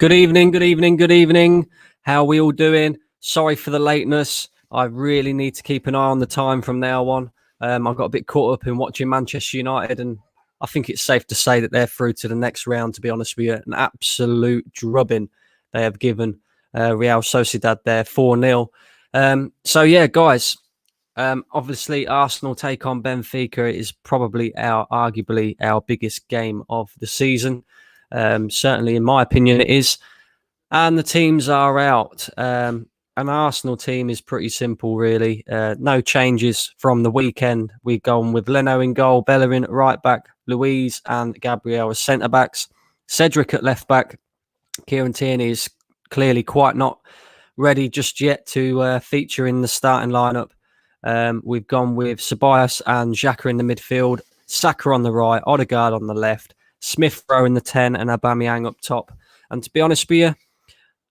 Good evening, good evening, good evening. How are we all doing? Sorry for the lateness. I really need to keep an eye on the time from now on. I got a bit caught up in watching Manchester United, and I think it's safe to say that they're through to the next round, to be honest with you. An absolute drubbing they have given Real Sociedad there, 4-0. Yeah, guys, obviously Arsenal take on Benfica. It is probably arguably our biggest game of the season. Certainly, in my opinion, it is. And the teams are out. An Arsenal team is pretty simple, really. No changes from the weekend. We've gone with Leno in goal, Bellerin at right back, Luiz and Gabriel as centre backs, Cedric at left back. Kieran Tierney is clearly quite not ready just yet to feature in the starting lineup. We've gone with Ceballos and Xhaka in the midfield, Saka on the right, Odegaard on the left, Smith Rowe in the 10 and Aubameyang up top. And to be honest with you,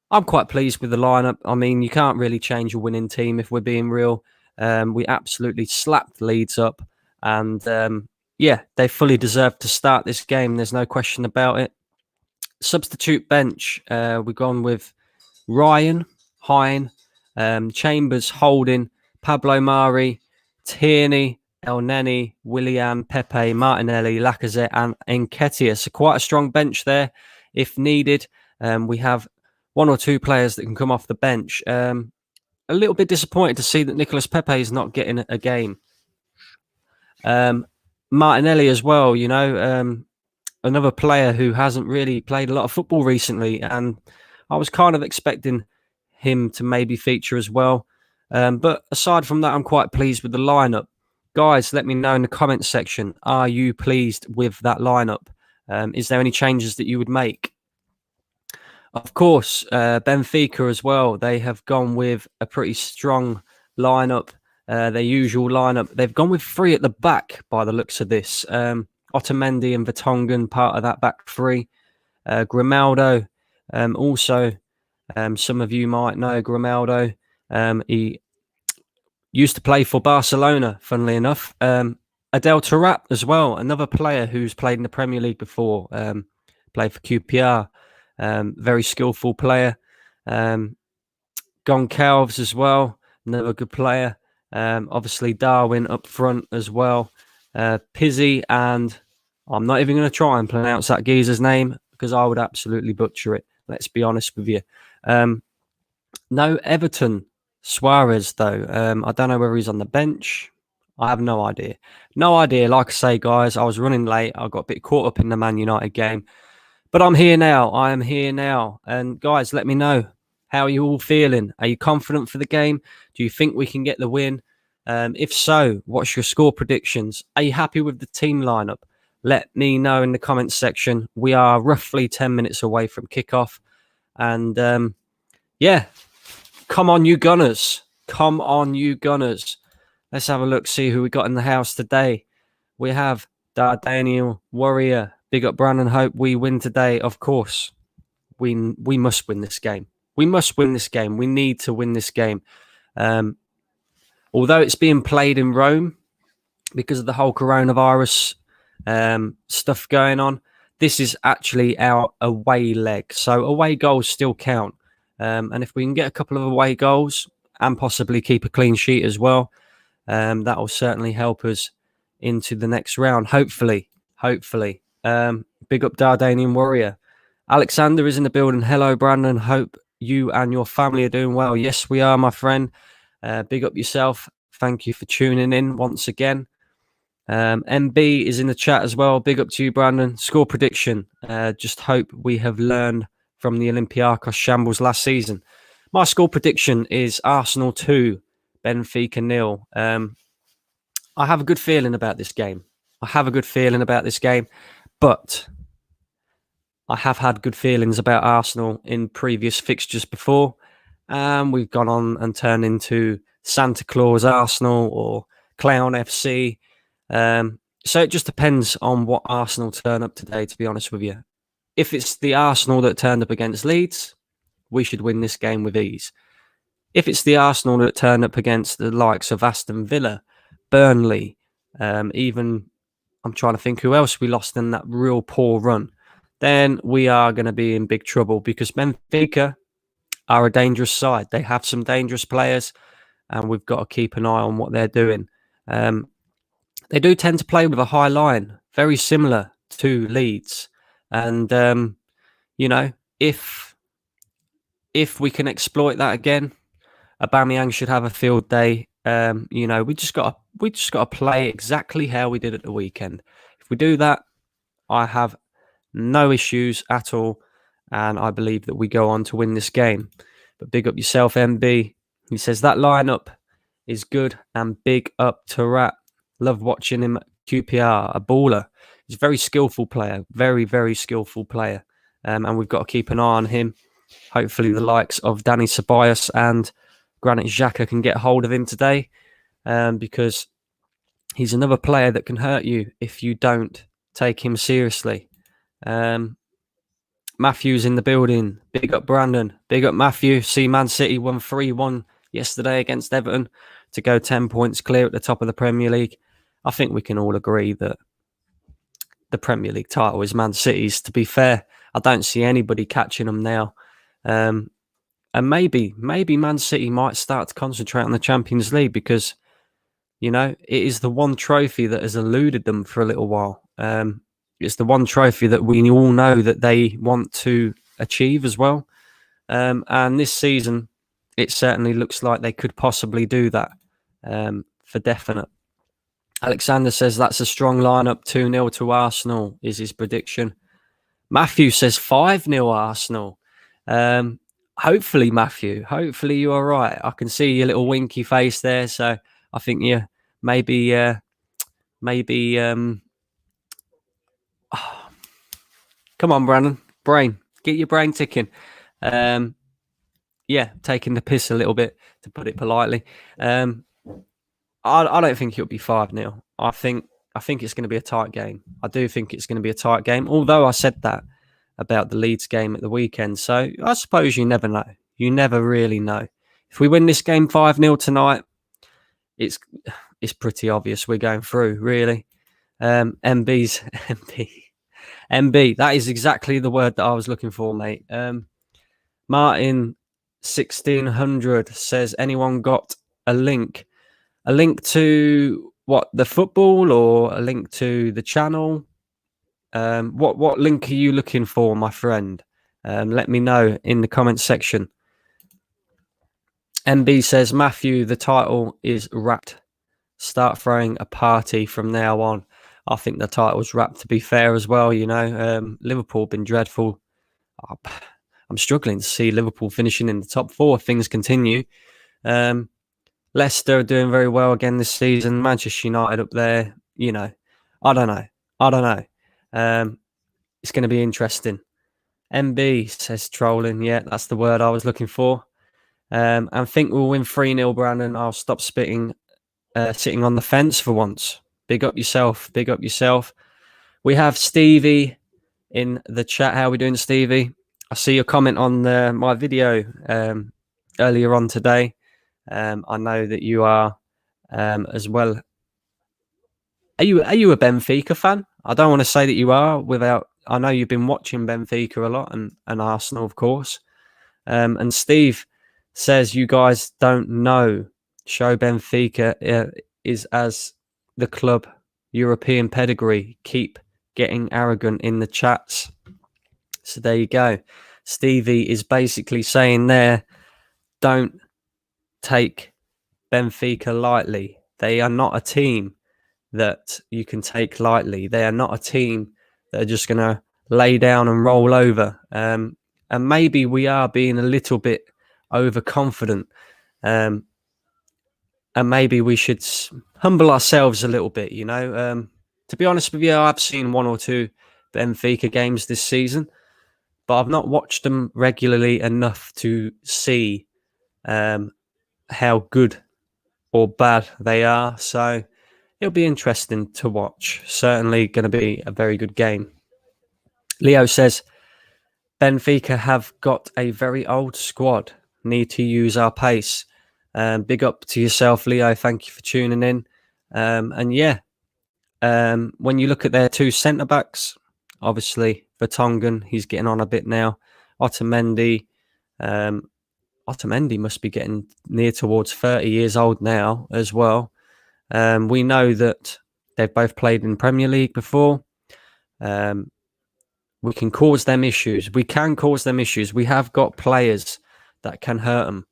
I'm quite pleased with the lineup. I mean, you can't really change a winning team if we're being real. We absolutely slapped Leeds up. And they fully deserve to start this game. There's no question about it. Substitute bench, we've gone with Ryan, Hine, Chambers, Holding, Pablo Mari, Tierney, El Neni, Willian, Pepe, Martinelli, Lacazette and Nketiah. So quite a strong bench there if needed. We have one or two players that can come off the bench. A little bit disappointed to see that Nicolas Pepe is not getting a game. Martinelli as well, another player who hasn't really played a lot of football recently, and I was kind of expecting him to maybe feature as well. But aside from that, I'm quite pleased with the lineup. Guys, let me know in the comments section, are you pleased with that lineup? Is there any changes that you would make? Of course, Benfica as well. They have gone with a pretty strong lineup, their usual lineup. They've gone with three at the back by the looks of this. Otamendi and Vertonghen, part of that back three. Grimaldo, also, some of you might know Grimaldo. He used to play for Barcelona, funnily enough. Adel Taarabt as well, another player who's played in the Premier League before, played for QPR. Very skillful player. Goncalves as well, another good player. Obviously Darwin up front as well. Pizzi, and I'm not even going to try and pronounce that geezer's name because I would absolutely butcher it. Let's be honest with you. No Everton Suarez though. I don't know whether he's on the bench. I have no idea. No idea. Like I say, guys, I was running late. I got a bit caught up in the Man United game. But I'm here now. I am here now. And guys, let me know. How are you all feeling? Are you confident for the game? Do you think we can get the win? If so, what's your score predictions? Are you happy with the team lineup? Let me know in the comments section. We are roughly 10 minutes away from kickoff. And come on, you Gunners. Come on, you Gunners. Let's have a look, see who we got in the house today. We have Daniel Warrior. Big up Brandon. Hope we win today. Of course, we must win this game. We must win this game. We need to win this game. Although it's being played in Rome because of the whole coronavirus stuff going on, this is actually our away leg. So away goals still count. And if we can get a couple of away goals and possibly keep a clean sheet as well, that will certainly help us into the next round. Hopefully. Big up Dardanian Warrior. Alexander is in the building. Hello, Brandon. Hope you and your family are doing well. Yes, we are, my friend. Big up yourself. Thank you for tuning in once again. MB is in the chat as well. Big up to you, Brandon. Score prediction. Just hope we have learned from the Olympiacos shambles last season. My score prediction is Arsenal 2, Benfica 0. I have a good feeling about this game. But I have had good feelings about Arsenal in previous fixtures before. We've gone on and turned into Santa Claus Arsenal or Clown FC. So it just depends on what Arsenal turn up today, to be honest with you. If it's the Arsenal that turned up against Leeds, we should win this game with ease. If it's the Arsenal that turned up against the likes of Aston Villa, Burnley, even I'm trying to think who else we lost in that real poor run. then we are going to be in big trouble, because Benfica are a dangerous side. They have some dangerous players, and we've got to keep an eye on what they're doing. They do tend to play with a high line, very similar to Leeds. And, if we can exploit that again, Aubameyang should have a field day. We just got to play exactly how we did at the weekend. If we do that, I have no issues at all, and I believe that we go on to win this game. But big up yourself, MB. He says that lineup is good, and big up to Rat. Love watching him at QPR, a baller. He's a very skillful player, very, very skillful player. And we've got to keep an eye on him. Hopefully the likes of Danny Ceballos and Granit Xhaka can get hold of him today, because he's another player that can hurt you if you don't take him seriously. Matthew's in the building. Big up Brandon. Big up Matthew. See, Man City won 3-1 yesterday against Everton to go 10 points clear at the top of the Premier League. I think we can all agree that the Premier League title is Man City's. To be fair, I don't see anybody catching them now. And maybe Man City might start to concentrate on the Champions League, because, it is the one trophy that has eluded them for a little while. It's the one trophy that we all know that they want to achieve as well. And this season, it certainly looks like they could possibly do that, for definite. Alexander says that's a strong lineup. 2-0 to Arsenal is his prediction. Matthew says 5-0 Arsenal. Hopefully, Matthew. Hopefully you are right. I can see your little winky face there. So I think maybe. Come on, Brandon. Brain. Get your brain ticking. Taking the piss a little bit, to put it politely. I don't think it'll be 5-0. I think it's going to be a tight game. I do think it's going to be a tight game, although I said that about the Leeds game at the weekend. So I suppose you never know. You never really know. If we win this game 5-0 tonight, it's pretty obvious we're going through, really. MB, that is exactly the word that I was looking for, mate. Martin 1600 says, anyone got a link? A link to what, the football, or a link to the channel? What link are you looking for, my friend? Let me know in the comments section. MB says, Matthew, the title is wrapped. Start throwing a party from now on. I think the title's wrapped, to be fair, as well. Liverpool have been dreadful. I'm struggling to see Liverpool finishing in the top 4 if things continue. Leicester are doing very well again this season. Manchester United up there. I don't know. It's going to be interesting. MB says trolling. Yeah, that's the word I was looking for. And think we'll win 3-0, Brandon. I'll stop sitting on the fence for once. Big up yourself. Big up yourself. We have Stevie in the chat. How are we doing, Stevie? I see your comment on my video earlier on today. I know that you are as well. Are you a Benfica fan? I don't want to say that you are I know you've been watching Benfica a lot, and Arsenal, of course. And Steve says you guys don't know. Show Benfica is as the club European pedigree. Keep getting arrogant in the chats. So there you go. Stevie is basically saying there, don't take Benfica lightly. They are not a team that you can take lightly. They are not a team that are just going to lay down and roll over. And maybe we are being a little bit overconfident. And maybe we should humble ourselves a little bit, To be honest with you, I've seen 1 or 2 Benfica games this season, but I've not watched them regularly enough to see how good or bad they are. So it'll be interesting to watch. Certainly going to be a very good game. Leo says, Benfica have got a very old squad. Need to use our pace. Big up to yourself, Leo. Thank you for tuning in. When you look at their 2 centre-backs, obviously Vertonghen, he's getting on a bit now. Otamendi must be getting near towards 30 years old now as well. We know that they've both played in Premier League before. We can cause them issues. We have got players that can hurt them.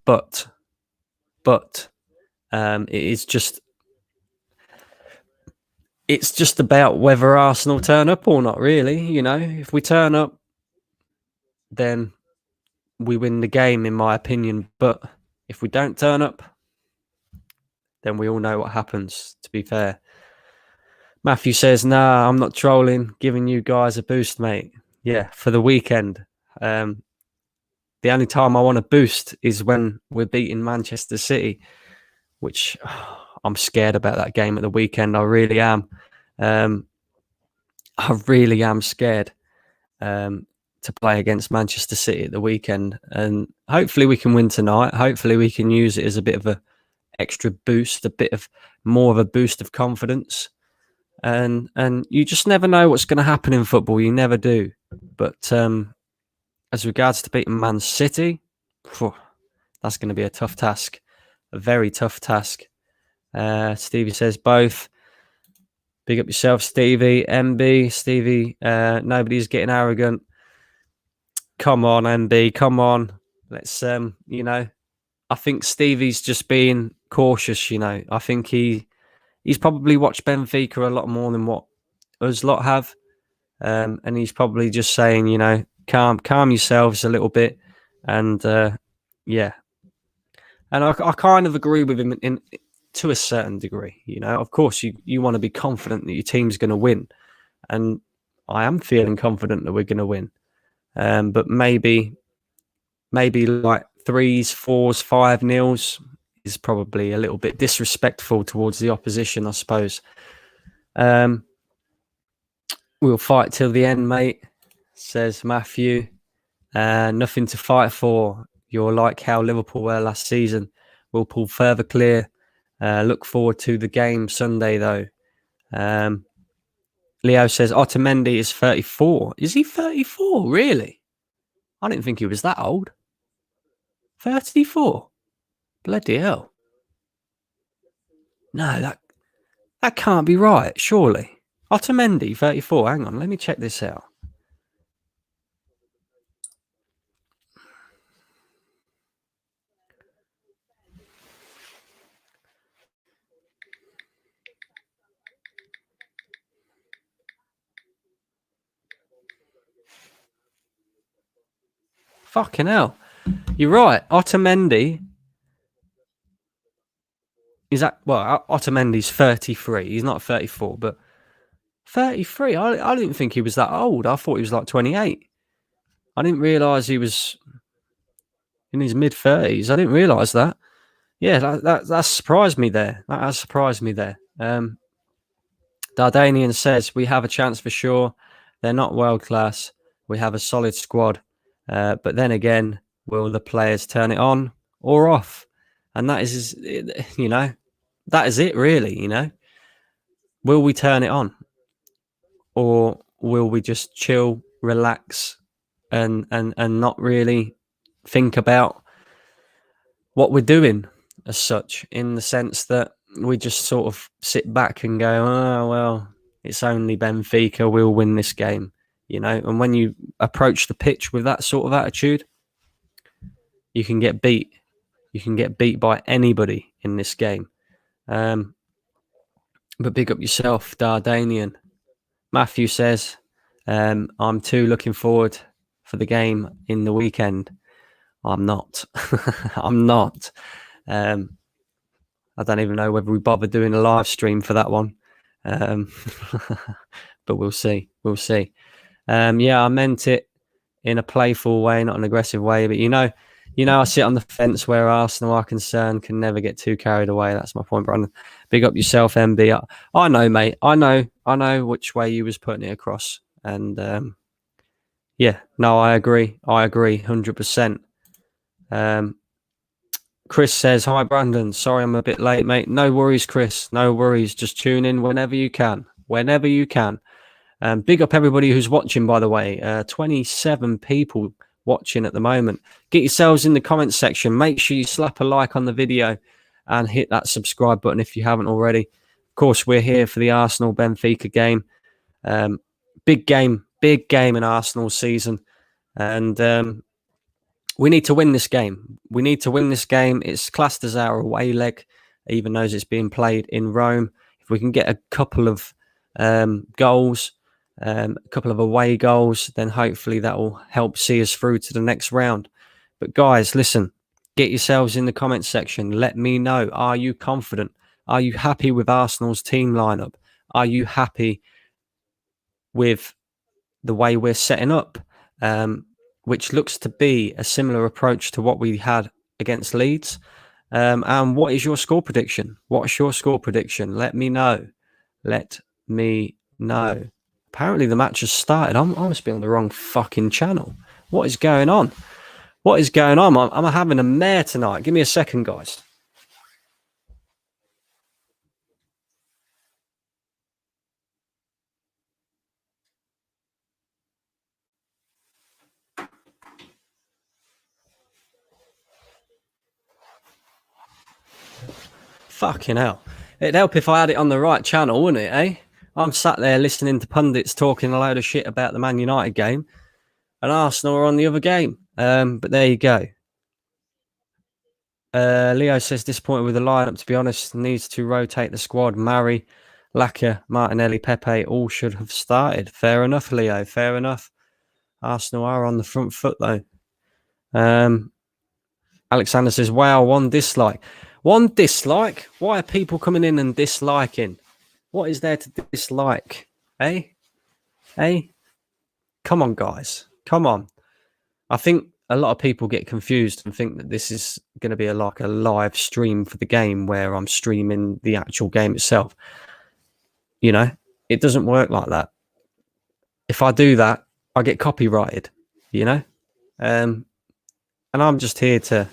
But it's just about whether Arsenal turn up or not, really. You know, if we turn up, then we win the game, in my opinion. But if we don't turn up, then we all know what happens, to be fair. Matthew says, nah, I'm not trolling, giving you guys a boost, mate. Yeah, for the weekend. The only time I want a boost is when we're beating Manchester City, which I'm scared about that game at the weekend. I really am. I really am scared to play against Manchester City at the weekend. And hopefully we can win tonight. Hopefully we can use it as a bit of a extra boost, a bit of more of a boost of confidence. And you just never know what's going to happen in football. You never do. But as regards to beating Man City, that's going to be a tough task. A very tough task. Stevie says both. Big up yourself, Stevie. MB, Stevie, nobody's getting arrogant. Come on, MB, come on. Let's, I think Stevie's just being cautious, I think he's probably watched Benfica a lot more than what us lot have. And he's probably just saying, calm yourselves a little bit. And, yeah. And I kind of agree with him to a certain degree. Of course, you want to be confident that your team's going to win. And I am feeling confident that we're going to win. But maybe like 3s, 4s, 5-0s is probably a little bit disrespectful towards the opposition, I suppose. We'll fight till the end, mate, says Matthew. Nothing to fight for. You're like how Liverpool were last season. We'll pull further clear. Look forward to the game Sunday, though. Leo says Otamendi is 34. Is he 34? Really? I didn't think he was that old. 34? Bloody hell. No, that can't be right, surely. Otamendi, 34. Hang on, let me check this out. Fucking hell. You're right. Otamendi is that? Well, Otamendi's 33. He's not 34, but 33. I didn't think he was that old. I thought he was like 28. I didn't realise he was in his mid-30s. I didn't realise that. Yeah, that surprised me there. That has surprised me there. Dardanian says, we have a chance for sure. They're not world-class. We have a solid squad. But then again, will the players turn it on or off? And that is, that is it really, Will we turn it on? Or will we just chill, relax, and not really think about what we're doing as such, in the sense that we just sort of sit back and go, oh, well, it's only Benfica, we'll win this game, And when you approach the pitch with that sort of attitude, you can get beat. You can get beat by anybody in this game. But big up yourself, Dardanian. Matthew says, I'm too looking forward for the game in the weekend. I'm not. I'm not. I don't even know whether we bother doing a live stream for that one. But we'll see. We'll see. Yeah, I meant it in a playful way, not an aggressive way. But I sit on the fence where Arsenal are concerned, can never get too carried away. That's my point, Brandon. Big up yourself, MB. I know, mate. I know which way you was putting it across. And yeah, no, I agree. 100%. Chris says, hi, Brandon. Sorry I'm a bit late, mate. No worries, Chris. No worries. Just tune in whenever you can. Big up everybody who's watching, by the way. 27 people watching at the moment. Get yourselves in the comments section. Make sure you slap a like on the video and hit that subscribe button if you haven't already. Of course, we're here for the Arsenal Benfica game. Big game in Arsenal's season. And we need to win this game. We need to win this game. It's classed as our away leg, even though it's being played in Rome. If we can get a couple of goals, a couple of away goals, then hopefully that will help see us through to the next round. But guys, listen, get yourselves in the comments section. Let me know. Are you confident? Are you happy with Arsenal's team lineup? Are you happy with the way we're setting up? Which looks to be a similar approach to what we had against Leeds. And what is your score prediction? What's your score prediction? Let me know. Let me know. Apparently the match has started. I must be on the wrong fucking channel. What is going on? What is going on? I'm having a mare tonight. Give me a second, guys. Fucking hell. It'd help if I had it on the right channel, wouldn't it, eh? I'm sat there listening to pundits talking a load of shit about the Man United game, and Arsenal are on the other game. But there you go. Leo says disappointed with the lineup, to be honest. Needs to rotate the squad. Mari, Laka, Martinelli, Pepe all should have started. Fair enough, Leo. Fair enough. Arsenal are on the front foot, though. Alexander says, wow, one dislike. One dislike? Why are people coming in and disliking? What is there to dislike? Eh? Come on, guys. Come on. I think a lot of people get confused and think that this is going to be like a live stream for the game where I'm streaming the actual game itself. You know, it doesn't work like that. If I do that, I get copyrighted, you know? And I'm just here to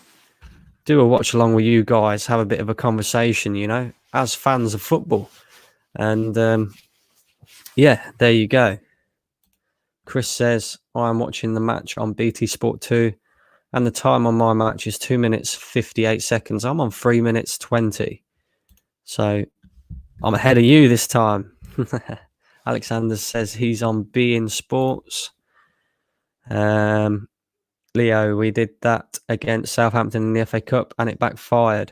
do a watch along with you guys, have a bit of a conversation, you know, as fans of football. And yeah, there you go. Chris says, I'm watching the match on BT Sport 2 and the time on my match is 2 minutes 58 seconds. I'm on 3 minutes 20. So I'm ahead of you this time. Alexander says he's on beIN Sports. Leo, we did that against Southampton in the FA Cup and it backfired.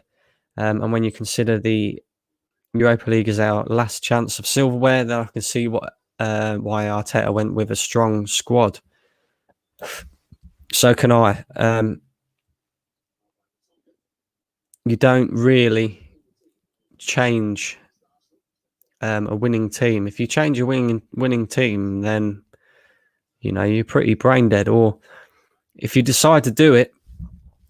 And when you consider the Europa League is our last chance of silverware, then I can see why Arteta went with a strong squad. So can I. You don't really change a winning team. If you change a winning team, then you know you're pretty brain dead. Or if you decide to do it,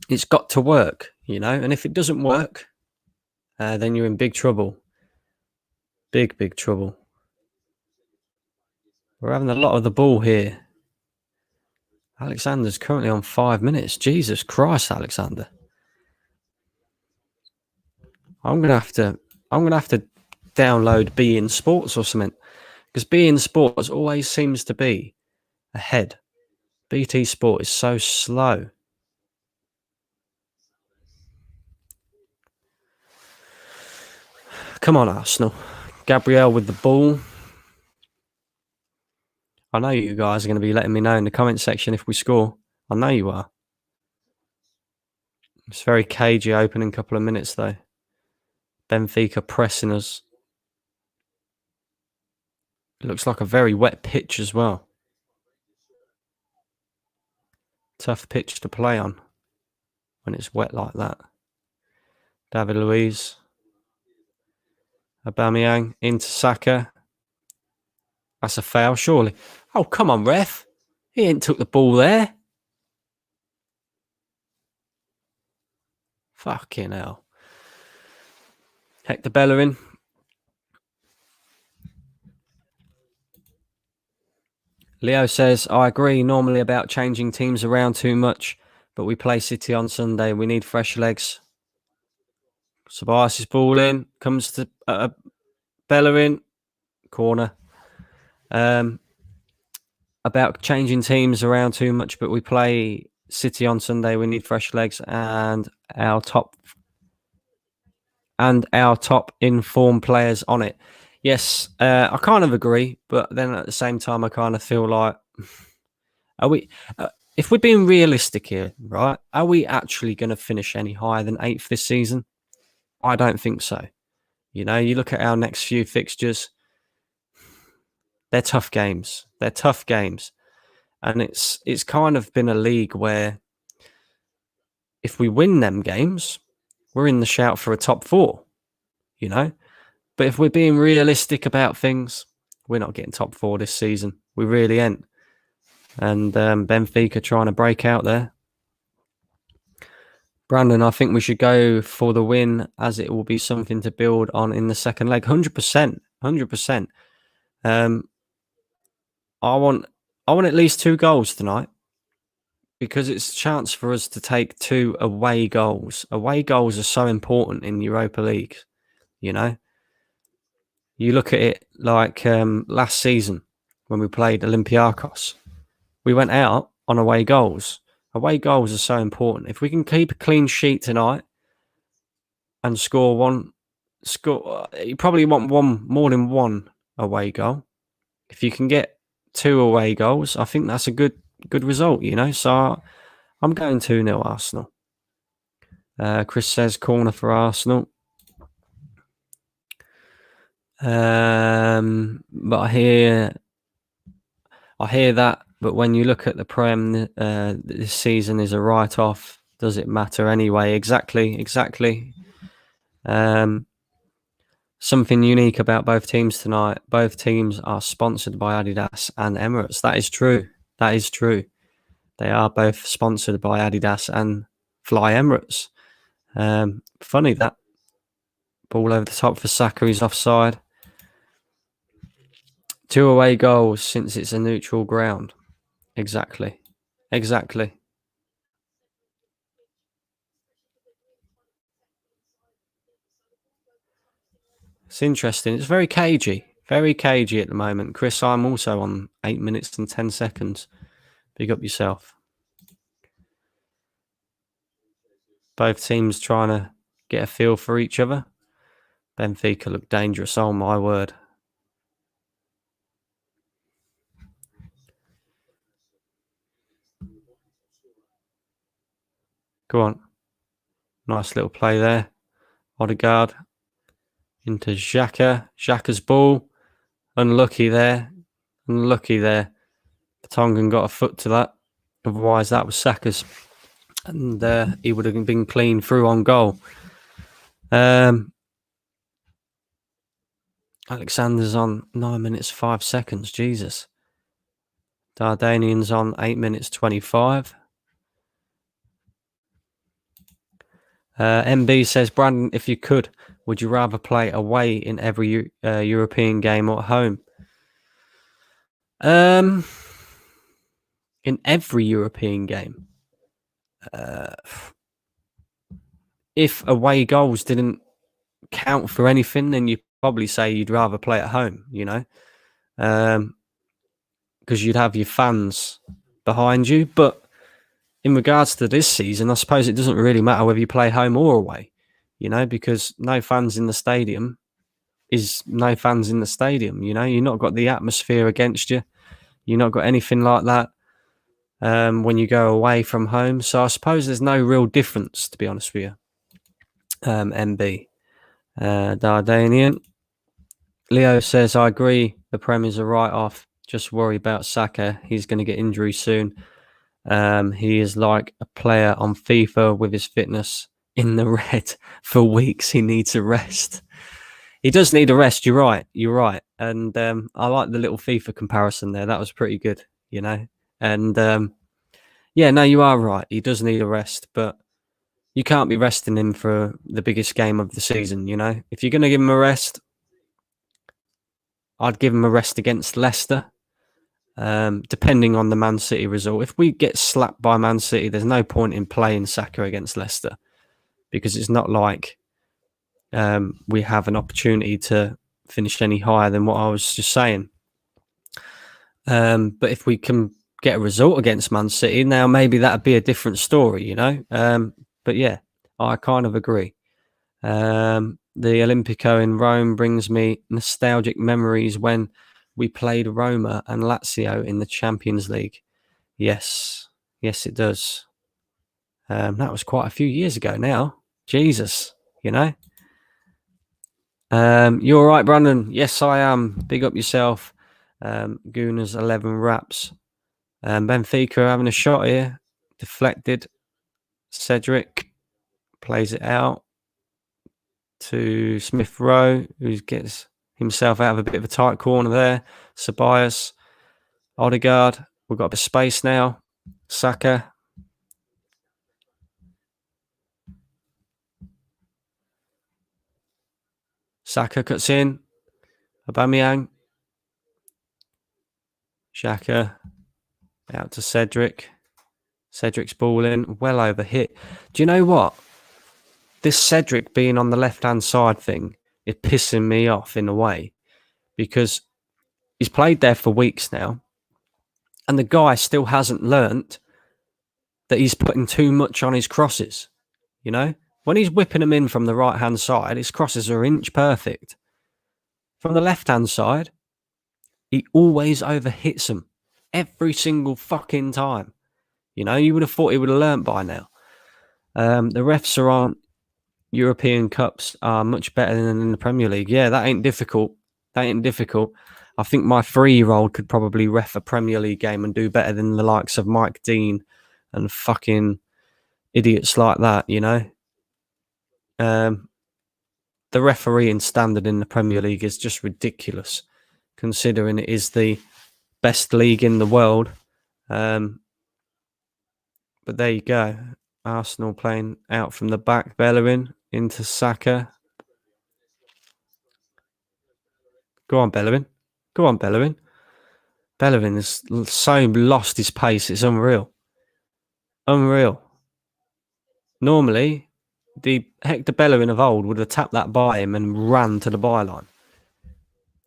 it's got to work. You know, and if it doesn't work, then you're in big trouble. Big trouble. We're having a lot of the ball here. Alexander's currently on 5 minutes. Jesus Christ, Alexander. I'm gonna have to download beIN Sports or something, because beIN Sports always seems to be ahead. BT Sport is so slow. Come on, Arsenal. Gabriel with the ball. I know you guys are going to be letting me know in the comment section if we score. I know you are. It's very cagey opening couple of minutes, though. Benfica pressing us. It looks like a very wet pitch as well. Tough pitch to play on when it's wet like that. David Luiz. Aubameyang into Saka. That's a foul, surely. Oh, come on, ref. He ain't took the ball there. Fucking hell. Hector Bellerin. Leo says, I agree normally about changing teams around too much, but we play City on Sunday. We need fresh legs. Sabias' ball in. Comes to Bellerin. Corner. about changing teams around too much, but we play City on Sunday. We need fresh legs, and our top informed players on it. Yes, I kind of agree, but then at the same time, I kind of feel like, are we? If we're being realistic here, right? Are we actually going to finish any higher than 8th this season? I don't think so. You know, you look at our next few fixtures; they're tough games. And it's kind of been a league where if we win them games, we're in the shout for a top 4. You know. But if we're being realistic about things, we're not getting top 4 this season. We really ain't. And Benfica trying to break out there. Brandon, I think we should go for the win, as it will be something to build on in the second leg. 100%. 100%. I want at least 2 goals tonight, because it's a chance for us to take 2 away goals. Away goals are so important in Europa League, you know. You look at it like last season when we played Olympiacos. We went out on away goals. Away goals are so important. If we can keep a clean sheet tonight and you probably want more than one away goal. If you can get 2 away goals, I think that's a good result, you know. So I'm going 2-0 Arsenal. Chris says corner for Arsenal. But I hear that. But when you look at the Prem, this season is a write-off. Does it matter anyway? Exactly. Something unique about both teams tonight. Both teams are sponsored by Adidas and Emirates. That is true. They are both sponsored by Adidas and Fly Emirates. Funny that. Ball over the top for Saka. He's offside. 2 away goals since it's a neutral ground. Exactly. It's interesting. It's very cagey at the moment. Chris, I'm also on 8 minutes and 10 seconds. Big up yourself. Both teams trying to get a feel for each other. Benfica look dangerous. Oh, my word. Go on. Nice little play there. Odegaard into Xhaka. Xhaka's ball. Unlucky there. Tongan got a foot to that. Otherwise, that was Saka's. And he would have been clean through on goal. Alexander's on 9 minutes 5 seconds. Jesus. Dardanian's on 8 minutes 25. MB says, Brandon, if you could, would you rather play away in every European game or at home? In every European game. If away goals didn't count for anything, then you'd probably say you'd rather play at home, you know, because you'd have your fans behind you. But in regards to this season, I suppose it doesn't really matter whether you play home or away, you know, because no fans in the stadium is no fans in the stadium, you know. You've not got the atmosphere against you. You've not got anything like that when you go away from home. So I suppose there's no real difference, to be honest with you. MB. Dardanian. Leo says, I agree. The Prem is a write-off. Just worry about Saka. He's going to get injury soon. He is like a player on FIFA with his fitness in the red for weeks. He needs a rest. He does need a rest. You're right. And I like the little FIFA comparison there. That was pretty good, you know. And yeah, no, you are right. He does need a rest, but you can't be resting him for the biggest game of the season, you know. If you're going to give him a rest, I'd give him a rest against Leicester, depending on the Man City result. If we get slapped by Man City, there's no point in playing Saka against Leicester, because it's not like we have an opportunity to finish any higher than what I was just saying. But if we can get a result against Man City, now maybe that'd be a different story, you know. But yeah, I kind of agree. The Olimpico in Rome brings me nostalgic memories when we played Roma and Lazio in the Champions League. Yes, yes, it does. That was quite a few years ago now. Jesus, you know. You all right, Brandon? Yes, I am. Big up yourself. Gooners 11 wraps. Benfica having a shot here. Deflected. Cedric plays it out to Smith Rowe, who gets himself out of a bit of a tight corner there. Ceballos, Odegaard. We've got a bit of space now. Saka. Saka cuts in. Aubameyang. Xhaka out to Cedric. Cedric's ball in. Well over hit. Do you know what? This Cedric being on the left-hand side thing is pissing me off in a way because he's played there for weeks now and the guy still hasn't learnt that he's putting too much on his crosses. You know, when he's whipping them in from the right-hand side, his crosses are inch perfect. From the left-hand side, he always overhits them every single fucking time. You know, you would have thought he would have learnt by now. The refs aren't European Cups are much better than in the Premier League. Yeah, that ain't difficult. That ain't difficult. I think my 3-year-old could probably ref a Premier League game and do better than the likes of Mike Dean and fucking idiots like that, you know? The refereeing standard in the Premier League is just ridiculous, considering it is the best league in the world. But there you go. Arsenal playing out from the back. Bellerin into Saka. Go on, Bellerin. Go on, Bellerin. Bellerin has so lost his pace. It's unreal. Unreal. Normally, the Hector Bellerin of old would have tapped that by him and ran to the byline.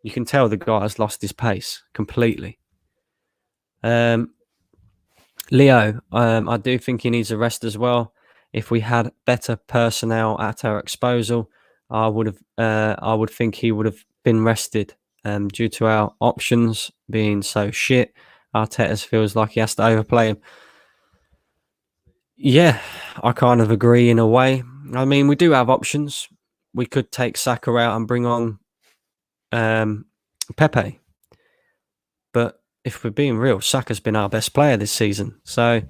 You can tell the guy has lost his pace completely. Leo, I do think he needs a rest as well. If we had better personnel at our disposal, I would think he would have been rested. Due to our options being so shit, Arteta feels like he has to overplay him. Yeah, I kind of agree in a way. I mean, we do have options. We could take Saka out and bring on Pepe. But if we're being real, Saka's been our best player this season. So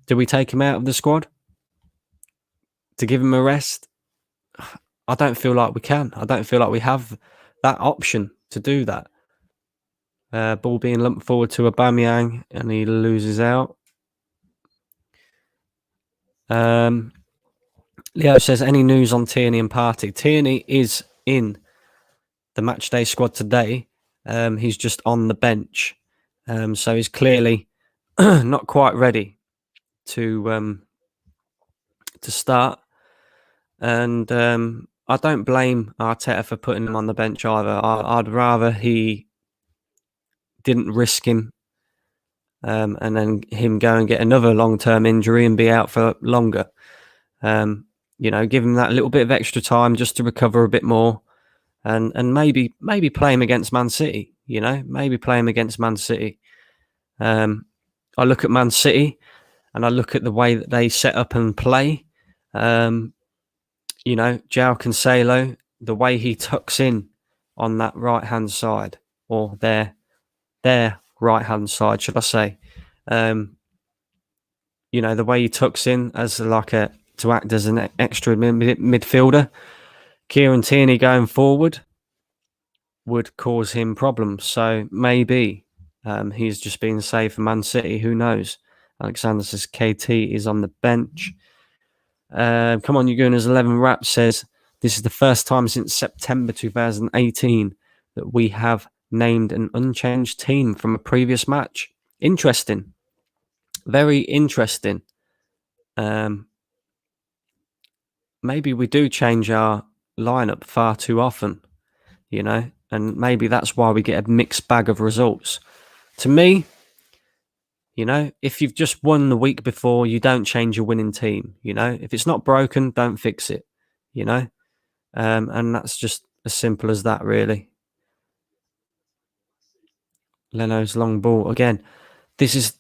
do we take him out of the squad to give him a rest? I don't feel like we can. I don't feel like we have that option to do that. Ball being lumped forward to Aubameyang and he loses out. Leo says, any news on Tierney and Partey? Tierney is in the matchday squad today. He's just on the bench. So he's clearly not quite ready to start. And I don't blame Arteta for putting him on the bench either. I'd rather he didn't risk him and then him go and get another long-term injury and be out for longer. You know, give him that little bit of extra time just to recover a bit more and maybe play him against Man City, you know, maybe play him against Man City. I look at Man City and I look at the way that they set up and play. You know, João Cancelo, the way he tucks in on that right-hand side, or their right-hand side, should I say. You know, the way he tucks in as like to act as an extra midfielder. Kieran Tierney going forward would cause him problems. So maybe he's just been saved for Man City. Who knows? Alexander says KT is on the bench. Come on, you Gooners. 11 Rap says, this is the first time since September 2018 that we have named an unchanged team from a previous match. Interesting. Very interesting. Maybe we do change our lineup far too often, you know, and maybe that's why we get a mixed bag of results. To me, if you've just won the week before, you don't change your winning team. If it's not broken, don't fix it. And that's just as simple as that, really. Leno's long ball again. This is.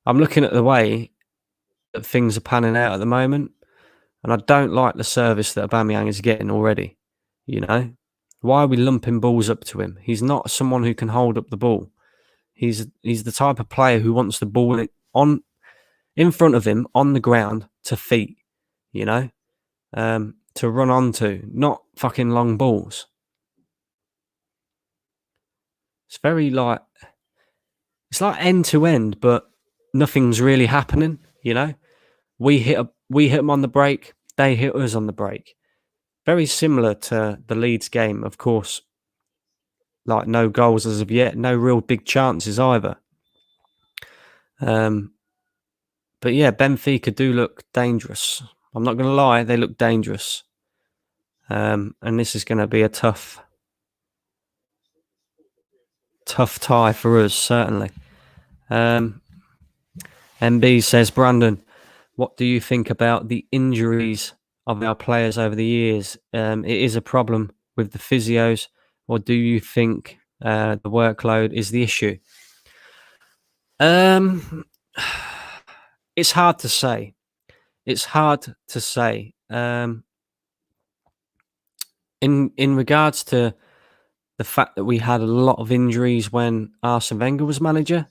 I'm looking at the way that things are panning out at the moment, and I don't like the service that Aubameyang is getting already. Why are we lumping balls up to him? He's not someone who can hold up the ball. He's the type of player who wants the ball in front of him on the ground to feet. To run onto, not fucking long balls. It's very it's like end to end, but nothing's really happening. We hit them on the break, they hit us on the break. Very similar to the Leeds game, of course. Like no goals as of yet, no real big chances either. But yeah, Benfica do look dangerous. I'm not going to lie, they look dangerous. And this is going to be a tough tie for us, certainly. MB says, Brandon, what do you think about the injuries of our players over the years? It is a problem with the physios, or do you think the workload is the issue? It's hard to say. In regards to the fact that we had a lot of injuries when Arsene Wenger was manager,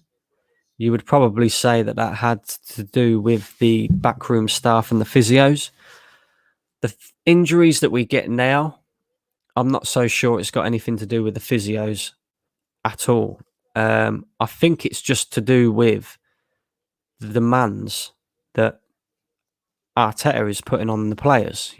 you would probably say that had to do with the backroom staff and the physios. The injuries that we get now, I'm not so sure it's got anything to do with the physios at all. I think it's just to do with the demands that Arteta is putting on the players.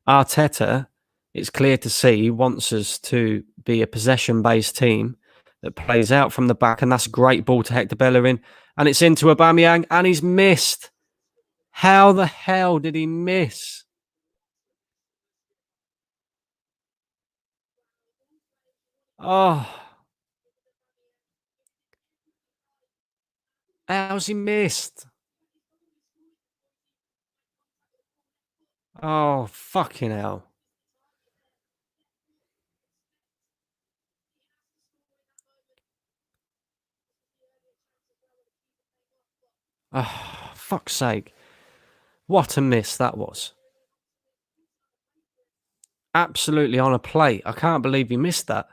Arteta, it's clear to see, he wants us to be a possession-based team that plays out from the back, and that's a great ball to Hector Bellerin, and it's into Aubameyang, and he's missed. How the hell did he miss? Oh, how's he missed? Oh, fucking hell. Oh, fuck's sake. What a miss that was. Absolutely on a plate. I can't believe he missed that.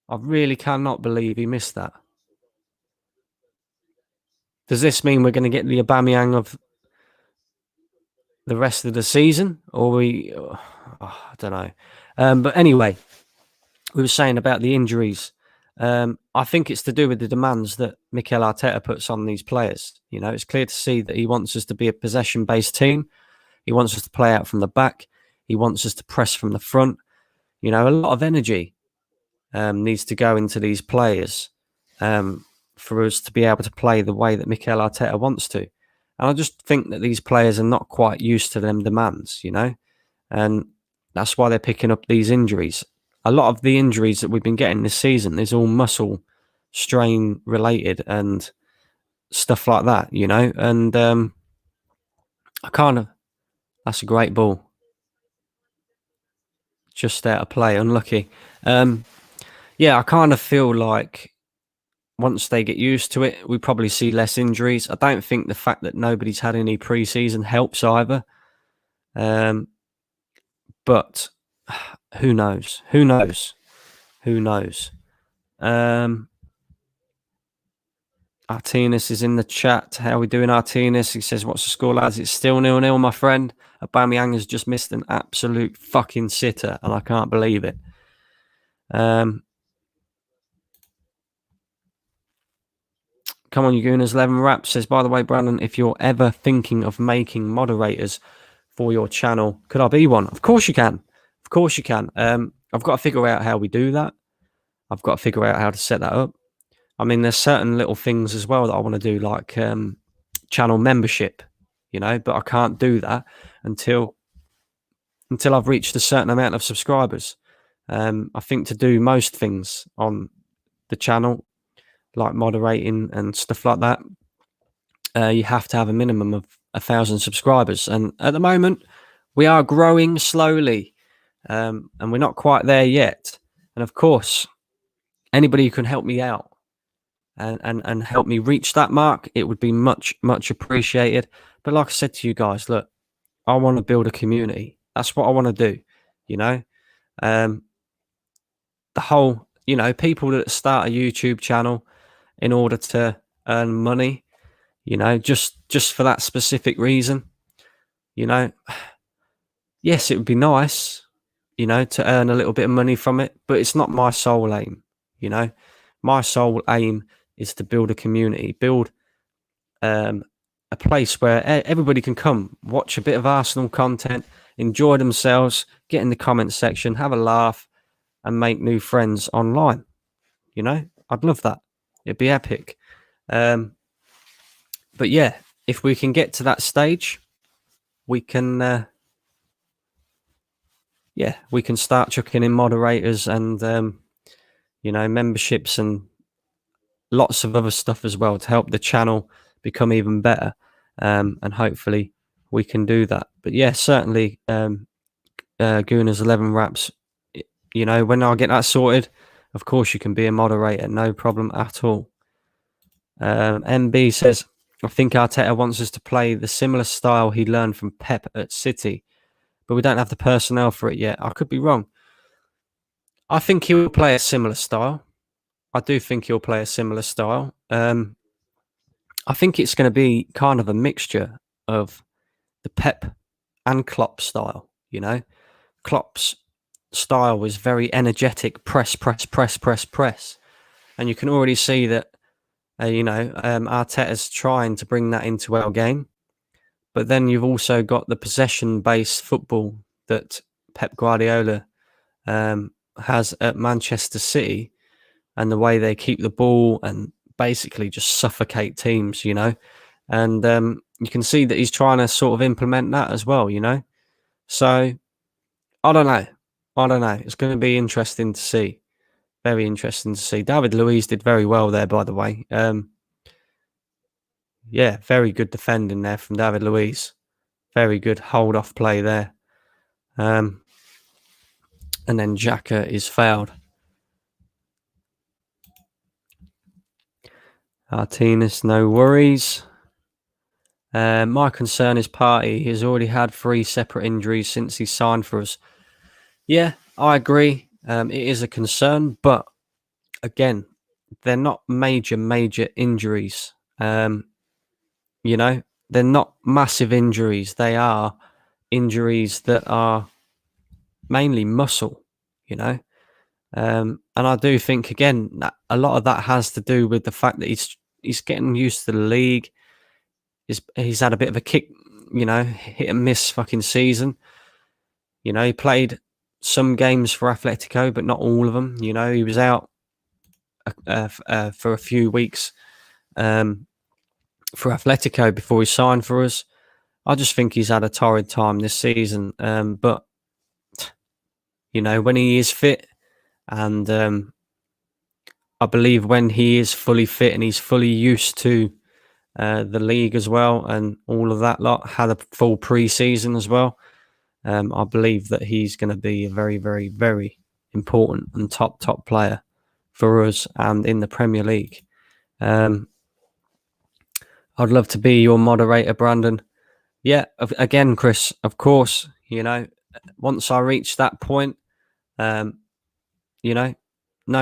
I really cannot believe he missed that. Does this mean we're going to get the Aubameyang of the rest of the season? Or I don't know. But anyway, we were saying about the injuries. I think it's to do with the demands that Mikel Arteta puts on these players. It's clear to see that he wants us to be a possession-based team. He wants us to play out from the back. He wants us to press from the front. A lot of energy needs to go into these players for us to be able to play the way that Mikel Arteta wants to. And I just think that these players are not quite used to them demands, and that's why they're picking up these injuries. A lot of the injuries that we've been getting this season is all muscle strain related and stuff like that, and that's a great ball. Just out of play, unlucky. Yeah, I kind of feel like once they get used to it, we probably see less injuries. I don't think the fact that nobody's had any pre-season helps either. But who knows? Artinus is in the chat. How are we doing, Artinus? He says, what's the score, lads? It's still 0-0, my friend. Aubameyang has just missed an absolute fucking sitter, and I can't believe it. Come on, you gooners. 11 Raps says, by the way, Brandon, if you're ever thinking of making moderators for your channel, could I be one? Of course you can. Of course you can. I've got to figure out how we do that. I've got to figure out how to set that up. I mean, there's certain little things as well that I want to do, like channel membership, but I can't do that until I've reached a certain amount of subscribers. I think to do most things on the channel, like moderating and stuff like that, you have to have a minimum of 1,000 subscribers. And at the moment, we are growing slowly, and we're not quite there yet. And of course, anybody who can help me out and help me reach that mark, it would be much, much appreciated. But like I said to you guys, look, I want to build a community. That's what I want to do, you know. The whole, people that start a YouTube channel in order to earn money, just for that specific reason, yes, it would be nice, to earn a little bit of money from it, but it's not my sole aim, My sole aim is to build a community, build a place where everybody can come, watch a bit of Arsenal content, enjoy themselves, get in the comment section, have a laugh, and make new friends online. I'd love that. It'd be epic. But yeah, if we can get to that stage, we can, we can start chucking in moderators and, memberships and lots of other stuff as well to help the channel become even better. And hopefully we can do that. But yeah, certainly, Gooner's 11 Wraps, when I get that sorted, of course you can be a moderator, no problem at all. MB says, I think Arteta wants us to play the similar style he learned from Pep at City, but we don't have the personnel for it yet. I could be wrong. I think he will play a similar style. I do think he'll play a similar style. I think it's going to be kind of a mixture of the Pep and Klopp style, Klopp's style was very energetic, press. And you can already see that, Arteta's trying to bring that into our game. But then you've also got the possession-based football that Pep Guardiola has at Manchester City, and the way they keep the ball and basically just suffocate teams, And you can see that he's trying to sort of implement that as well, So, I don't know. It's going to be interesting to see. Very interesting to see. David Luiz did very well there, by the way. Yeah, very good defending there from David Luiz. Very good hold-off play there. And then Xhaka is fouled. Martinez, no worries. My concern is Partey. He's already had 3 separate injuries since he signed for us. Yeah, I agree. It is a concern, but again, they're not major injuries. They're not massive injuries. They are injuries that are mainly muscle, and I do think, again, that a lot of that has to do with the fact that he's getting used to the league. He's had a bit of a kick, hit and miss fucking season. He played some games for Atletico, but not all of them. He was out for a few weeks for Atletico before he signed for us. I just think he's had a torrid time this season. But, when he is fit, and I believe when he is fully fit and he's fully used to the league as well and all of that lot, had a full pre-season as well, I believe that he's going to be a very, very, very important and top player for us and in the Premier League. I'd love to be your moderator, Brandon. Yeah, again, Chris, of course, once I reach that point, no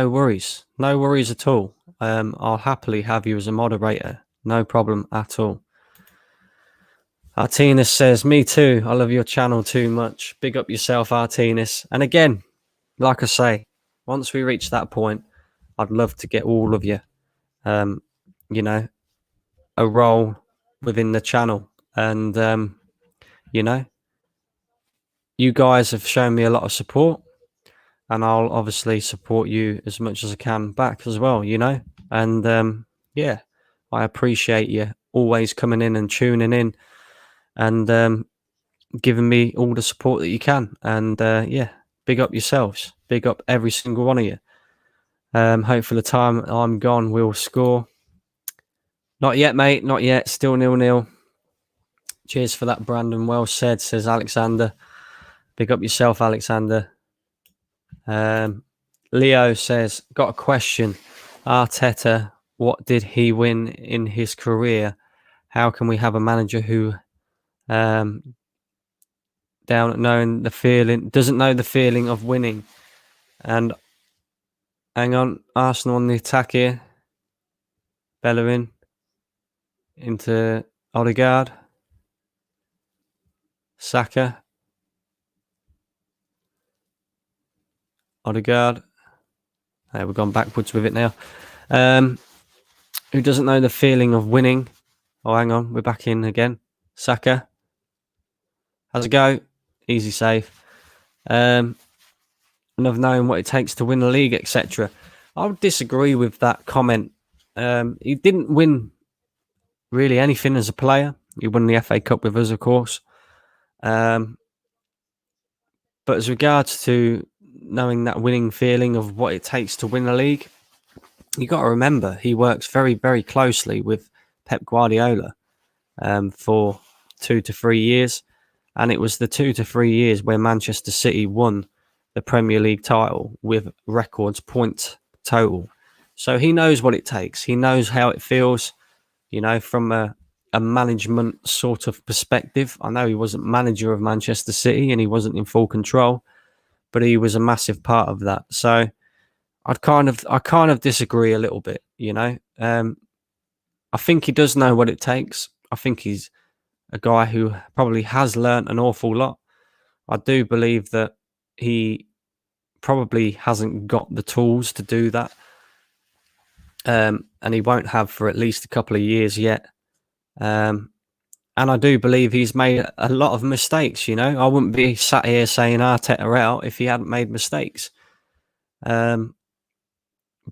worries at all. I'll happily have you as a moderator. No problem at all. Artinus says, me too. I love your channel too much. Big up yourself, Artinus. And again, like I say, once we reach that point, I'd love to get all of you, a role within the channel. And, you guys have shown me a lot of support, and I'll obviously support you as much as I can back as well, And, yeah, I appreciate you always coming in and tuning in and giving me all the support that you can. And, yeah, big up yourselves. Big up every single one of you. Hopefully the time I'm gone, we'll score. Not yet, mate. Not yet. Still 0-0. Cheers for that, Brandon. Well said, says Alexander. Big up yourself, Alexander. Leo says, got a question. Arteta, what did he win in his career? How can we have a manager who doesn't know the feeling of winning? And hang on, Arsenal on the attack here. Bellerin into Odegaard. Saka. Odegaard. We've gone backwards with it now. Who doesn't know the feeling of winning? Oh, hang on. We're back in again. Saka. How's it go? Easy save. And of knowing what it takes to win the league, etc. I would disagree with that comment. He didn't win really anything as a player. He won the FA Cup with us, of course. But as regards to knowing that winning feeling of what it takes to win the league, you got to remember he works very, very closely with Pep Guardiola for 2 to 3 years. And it was the 2 to 3 years where Manchester City won the Premier League title with records point total. So he knows what it takes. He knows how it feels, from a management sort of perspective. I know he wasn't manager of Manchester City and he wasn't in full control, but he was a massive part of that. So I kind of disagree a little bit, I think he does know what it takes. I think he's a guy who probably has learnt an awful lot. I do believe that he probably hasn't got the tools to do that. And he won't have for at least a couple of years yet. And I do believe he's made a lot of mistakes, I wouldn't be sat here saying Arteta out if he hadn't made mistakes. But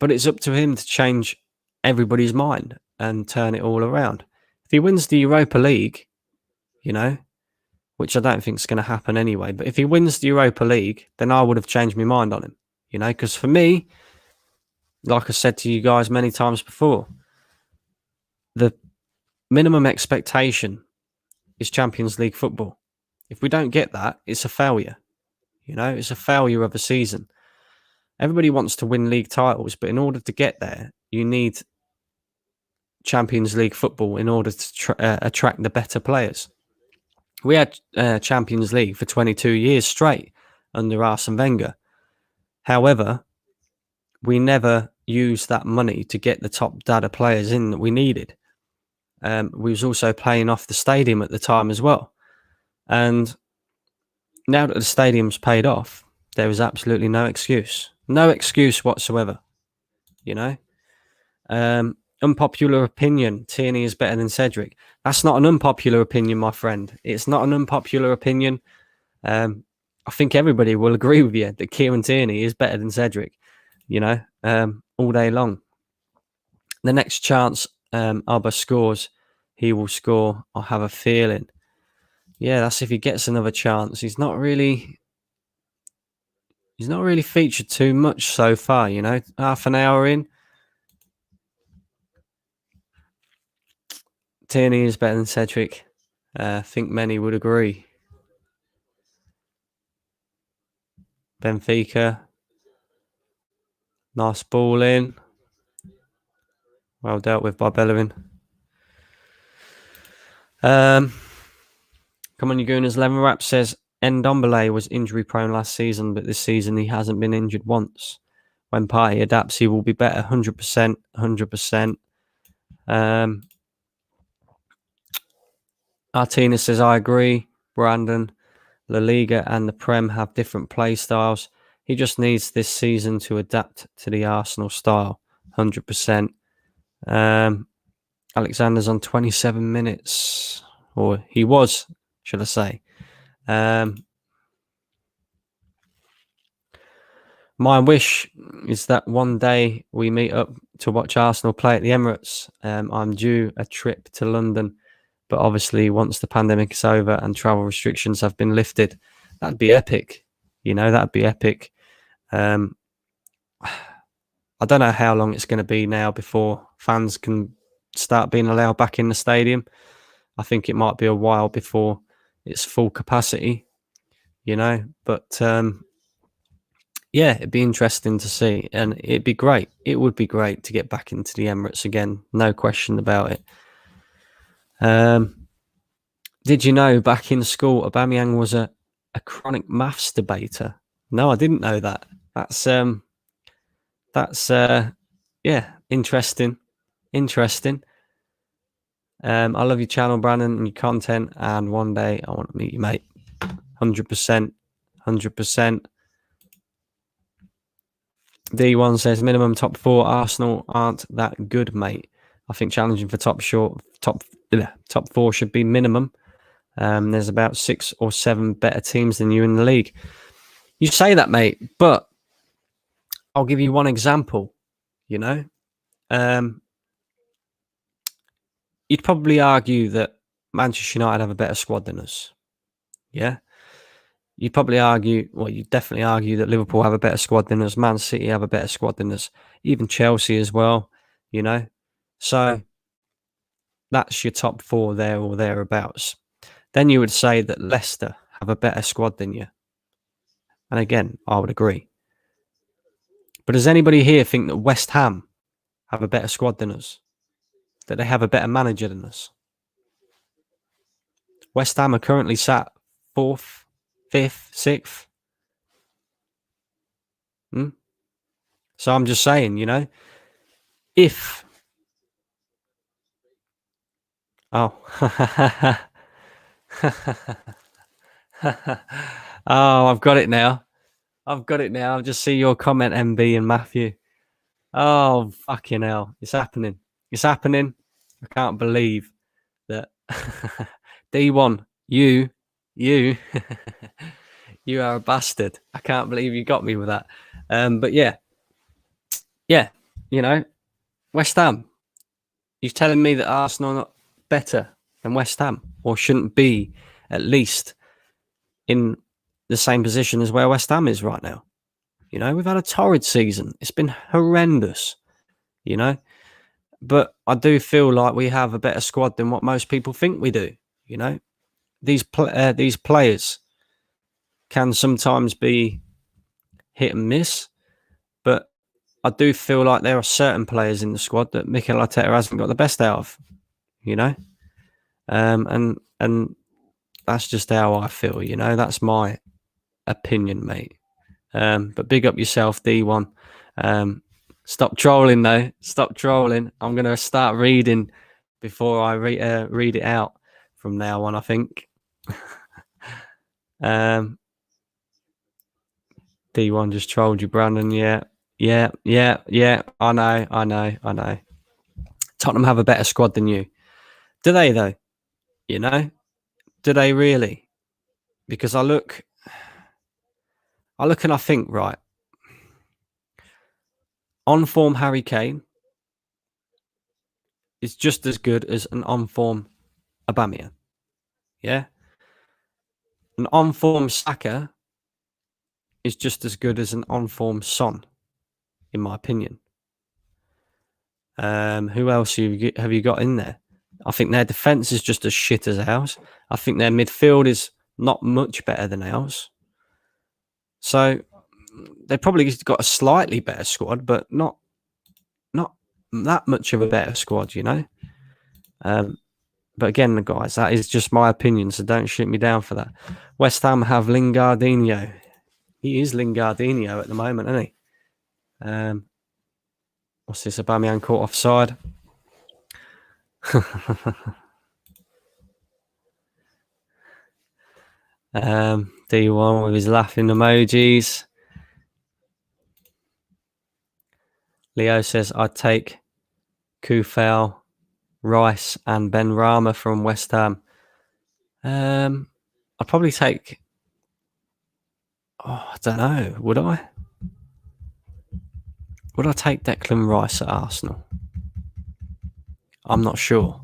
it's up to him to change everybody's mind and turn it all around. If he wins the Europa League, which I don't think is going to happen anyway, but if he wins the Europa League, then I would have changed my mind on him, because for me, like I said to you guys many times before, the minimum expectation is Champions League football. If we don't get that, it's a failure. It's a failure of a season. Everybody wants to win league titles, but in order to get there, you need Champions League football in order to attract the better players. We had Champions League for 22 years straight under Arsene Wenger. However, we never used that money to get the top data players in that we needed. We was also playing off the stadium at the time as well. And now that the stadium's paid off, there is absolutely no excuse. No excuse whatsoever. Unpopular opinion, Tierney is better than Cedric. That's not an unpopular opinion, my friend. It's not an unpopular opinion. I think everybody will agree with you that Kieran Tierney is better than Cedric, all day long. The next chance Abba scores, he will score. I have a feeling. Yeah, that's if he gets another chance. He's not really featured too much so far, half an hour in. Tierney is better than Cedric. I think many would agree. Benfica. Nice ball in. Well dealt with by Bellerin. Come on, you Gooners. Lemonrap says Ndombele was injury prone last season, but this season he hasn't been injured once. When Partey adapts, he will be better. 100%. 100%. Artina says, I agree. Brandon, La Liga and the Prem have different play styles. He just needs this season to adapt to the Arsenal style. 100%. Alexander's on 27 minutes. Or he was, should I say. My wish is that one day we meet up to watch Arsenal play at the Emirates. I'm due a trip to London. But obviously, once the pandemic is over and travel restrictions have been lifted, that'd be epic. That'd be epic. I don't know how long it's going to be now before fans can start being allowed back in the stadium. I think it might be a while before it's full capacity, but yeah, it'd be interesting to see, and it'd be great. It would be great to get back into the Emirates again, no question about it. Did you know back in school, Aubameyang was a chronic maths debater? No, I didn't know that. That's yeah, interesting. I love your channel, Brandon, and your content, and one day I want to meet you, mate. 100%. D1 says minimum top 4. Arsenal aren't that good, mate. I think challenging for top 4 should be minimum. There's about 6 or 7 better teams than you in the league. You say that, mate, but I'll give you one example. You'd probably argue that Manchester United have a better squad than us. Yeah. You'd probably argue, you'd definitely argue that Liverpool have a better squad than us. Man City have a better squad than us. Even Chelsea as well, So that's your top 4 there or thereabouts. Then you would say that Leicester have a better squad than you. And again, I would agree. But does anybody here think that West Ham have a better squad than us? That they have a better manager than us? West Ham are currently sat 4th, 5th, 6th. So I'm just saying, if... Oh. Oh, I've got it now. I'll just see your comment, MB and Matthew. Oh, fucking hell. It's happening. I can't believe that. D1, you you are a bastard. I can't believe you got me with that. But yeah, West Ham. You're telling me that Arsenal are not better than West Ham, or shouldn't be at least in the same position as where West Ham is right now. We've had a torrid season. It's been horrendous, But I do feel like we have a better squad than what most people think we do, These players can sometimes be hit and miss, but I do feel like there are certain players in the squad that Mikel Arteta hasn't got the best out of, and that's just how I feel, That's my opinion, mate. But big up yourself, D1. Stop trolling, though. Stop trolling. I'm going to start reading before I read it out from now on, I think. D1 just trolled you, Brandon. Yeah. I know. Tottenham have a better squad than you. Do they, though? Do they really? Because I look and I think, right, on-form Harry Kane is just as good as an on-form Aubameyang. Yeah? An on-form Saka is just as good as an on-form Son, in my opinion. Who else have you got in there? I think their defence is just as shit as ours. I think their midfield is not much better than ours. So they probably got a slightly better squad, but not that much of a better squad, But again, guys, that is just my opinion, so don't shoot me down for that. West Ham have Lingardinho. He is Lingardinho at the moment, isn't he? What's this? Aubameyang caught offside. D1 with his laughing emojis. Leo says, I'd take Kufel, Rice and Ben Rama from West Ham. I'd probably take... I don't know. Would I? Would I take Declan Rice at Arsenal? I'm not sure.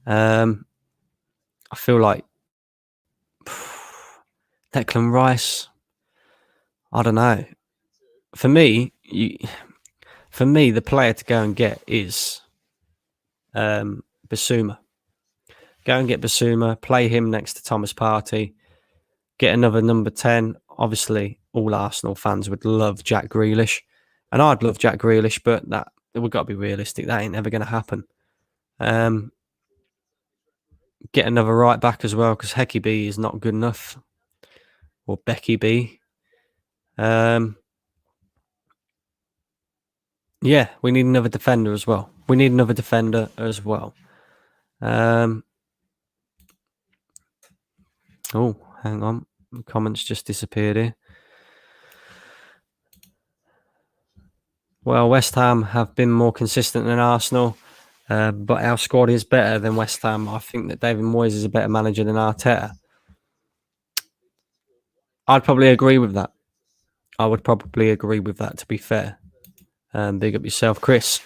I feel like Declan Rice. I don't know. For me, the player to go and get is Basuma. Go and get Basuma, play him next to Thomas Partey, get another number 10. Obviously, all Arsenal fans would love Jack Grealish, and I'd love Jack Grealish, but we've got to be realistic. That ain't ever going to happen. Get another right back as well, because Hecky B is not good enough, or Becky B. Yeah, we need another defender as well. Oh, hang on. The comments just disappeared here. Well, West Ham have been more consistent than Arsenal, but our squad is better than West Ham. I think that David Moyes is a better manager than Arteta. I'd probably agree with that. To be fair. Big up yourself, Chris.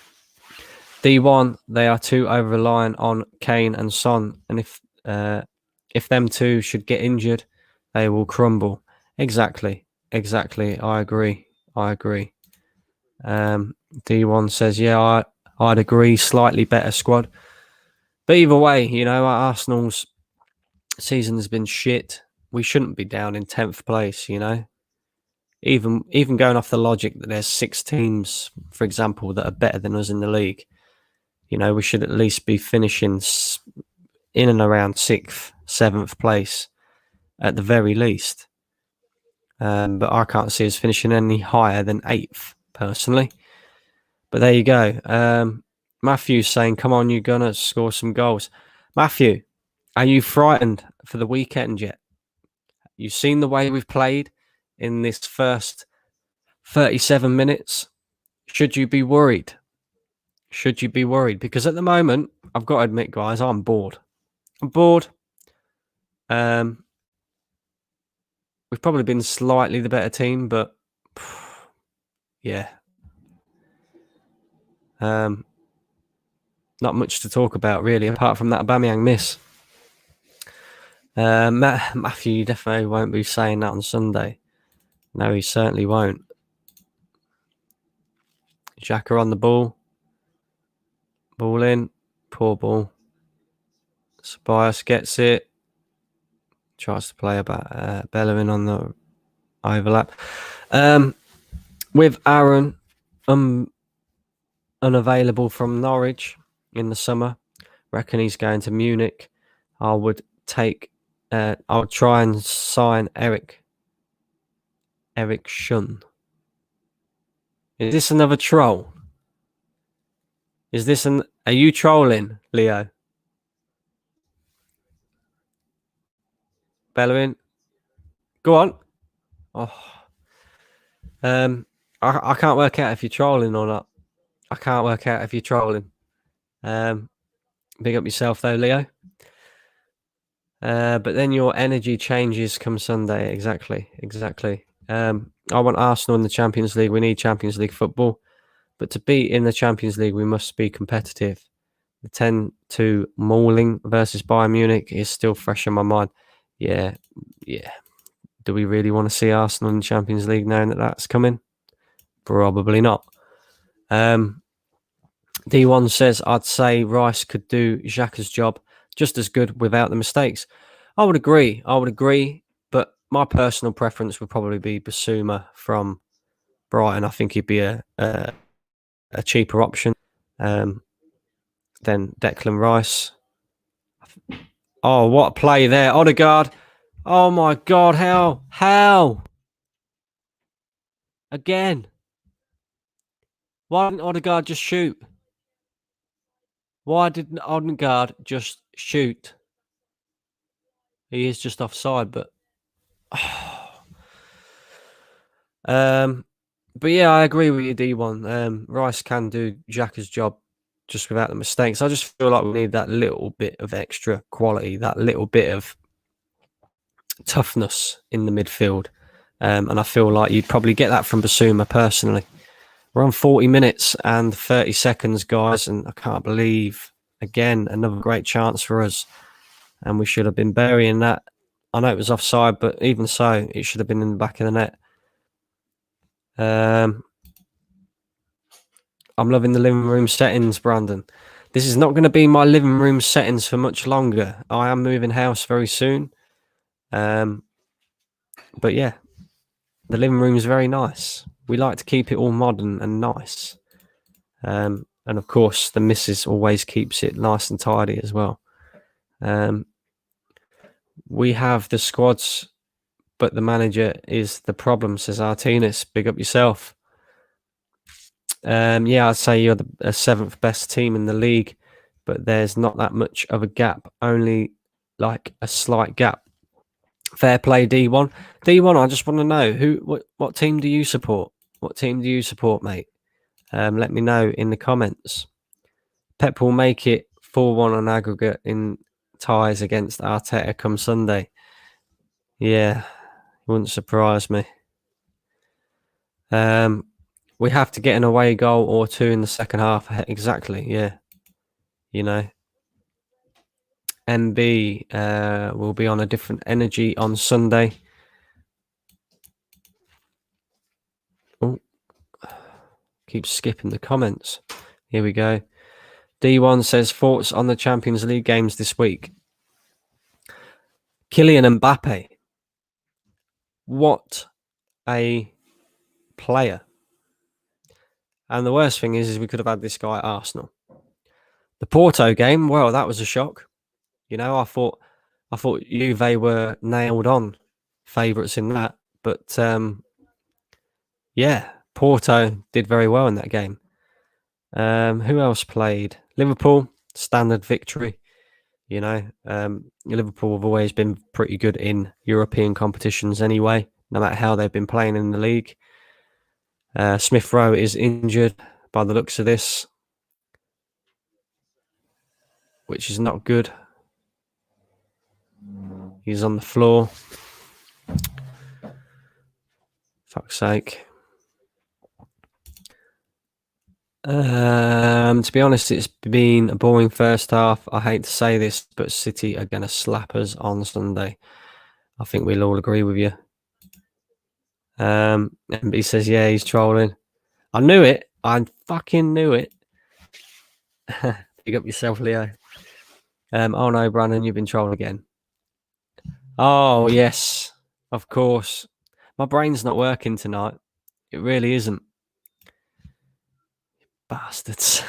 D1, they are too over-reliant on Kane and Son, and if them two should get injured, they will crumble. Exactly. I agree. D1 says, yeah, I'd agree. Slightly better squad, but either way, Arsenal's season has been shit. We shouldn't be down in 10th place. Even going off the logic that there's 6 teams, for example, that are better than us in the league. We should at least be finishing in and around 6th, 7th place at the very least. But I can't see us finishing any higher than 8th, personally. But there you go. Matthew's saying, come on, you're going to score some goals. Matthew, are you frightened for the weekend yet? You've seen the way we've played in this first 37 minutes. Should you be worried? Because at the moment, I've got to admit, guys, I'm bored. We've probably been slightly the better team, but yeah. Not much to talk about, really, apart from that Aubameyang miss. Matthew definitely won't be saying that on Sunday. No, he certainly won't. Xhaka on the ball. Ball in. Poor ball. Ceballos gets it. Tries to play about Bellerin on the overlap. With Aaron unavailable from Norwich in the summer, reckon he's going to Munich. I would try and sign Eric Shun. Is this another troll? Are you trolling, Leo? Bellerin, go on. Oh, I can't work out if you're trolling or not. Big up yourself though, Leo. But then your energy changes come Sunday. Exactly. I want Arsenal in the Champions League. We need Champions League football. But to be in the Champions League, we must be competitive. The 10-2 mauling versus Bayern Munich is still fresh in my mind. Yeah. Do we really want to see Arsenal in the Champions League knowing that that's coming? Probably not. D1 says, I'd say Rice could do Xhaka's job just as good without the mistakes. I would agree, but my personal preference would probably be Basuma from Brighton. I think he'd be a cheaper option than Declan Rice. Oh, what a play there. Odegaard. Oh my God, how? Again. Why didn't Odegaard just shoot? He is just offside, but but yeah, I agree with you, D1. Rice can do Xhaka's job just without the mistakes. I just feel like we need that little bit of extra quality, that little bit of toughness in the midfield. And I feel like you'd probably get that from Basuma personally. We're on 40 minutes and 30 seconds, guys, and I can't believe, again, another great chance for us. And we should have been burying that I know it was offside, but even so, it should have been in the back of the net. I'm loving the living room settings, Brandon. This is not going to be my living room settings for much longer. I am moving house very soon. But yeah, the living room is very nice. We like to keep it all modern and nice. And of course, the missus always keeps it nice and tidy as well. We have the squads, but the manager is the problem, says Artinas. Big up yourself. Yeah, I'd say you're the seventh best team in the league, but there's not that much of a gap, only like a slight gap. Fair play, D1. D1, I just want to know what team do you support? What team do you support, mate? Let me know in the comments. Pep will make it 4-1 on aggregate in ties against Arteta come Sunday. Yeah, wouldn't surprise me. We have to get an away goal or two in the second half. Exactly, yeah. You know, MB will be on a different energy on Sunday. Oh, keep skipping the comments. Here we go. D1 says thoughts on the Champions League games this week. Kylian Mbappe. What a player. And the worst thing is we could have had this guy at Arsenal. The Porto game, well, that was a shock. You know, I thought Juve were nailed on favourites in that. But yeah, Porto did very well in that game. Who else played? Liverpool, standard victory. You know, Liverpool have always been pretty good in European competitions anyway, no matter how they've been playing in the league. Smith Rowe is injured by the looks of this, which is not good. He's on the floor. Fuck's sake. To be honest, it's been a boring first half. I hate to say this, but City are going to slap us on Sunday. I think we'll all agree with you. And he says, yeah, he's trolling. I knew it. I fucking knew it. Pick up yourself, Leo. Oh no, Brandon, you've been trolled again. Oh, yes, of course. My brain's not working tonight. It really isn't. Bastards.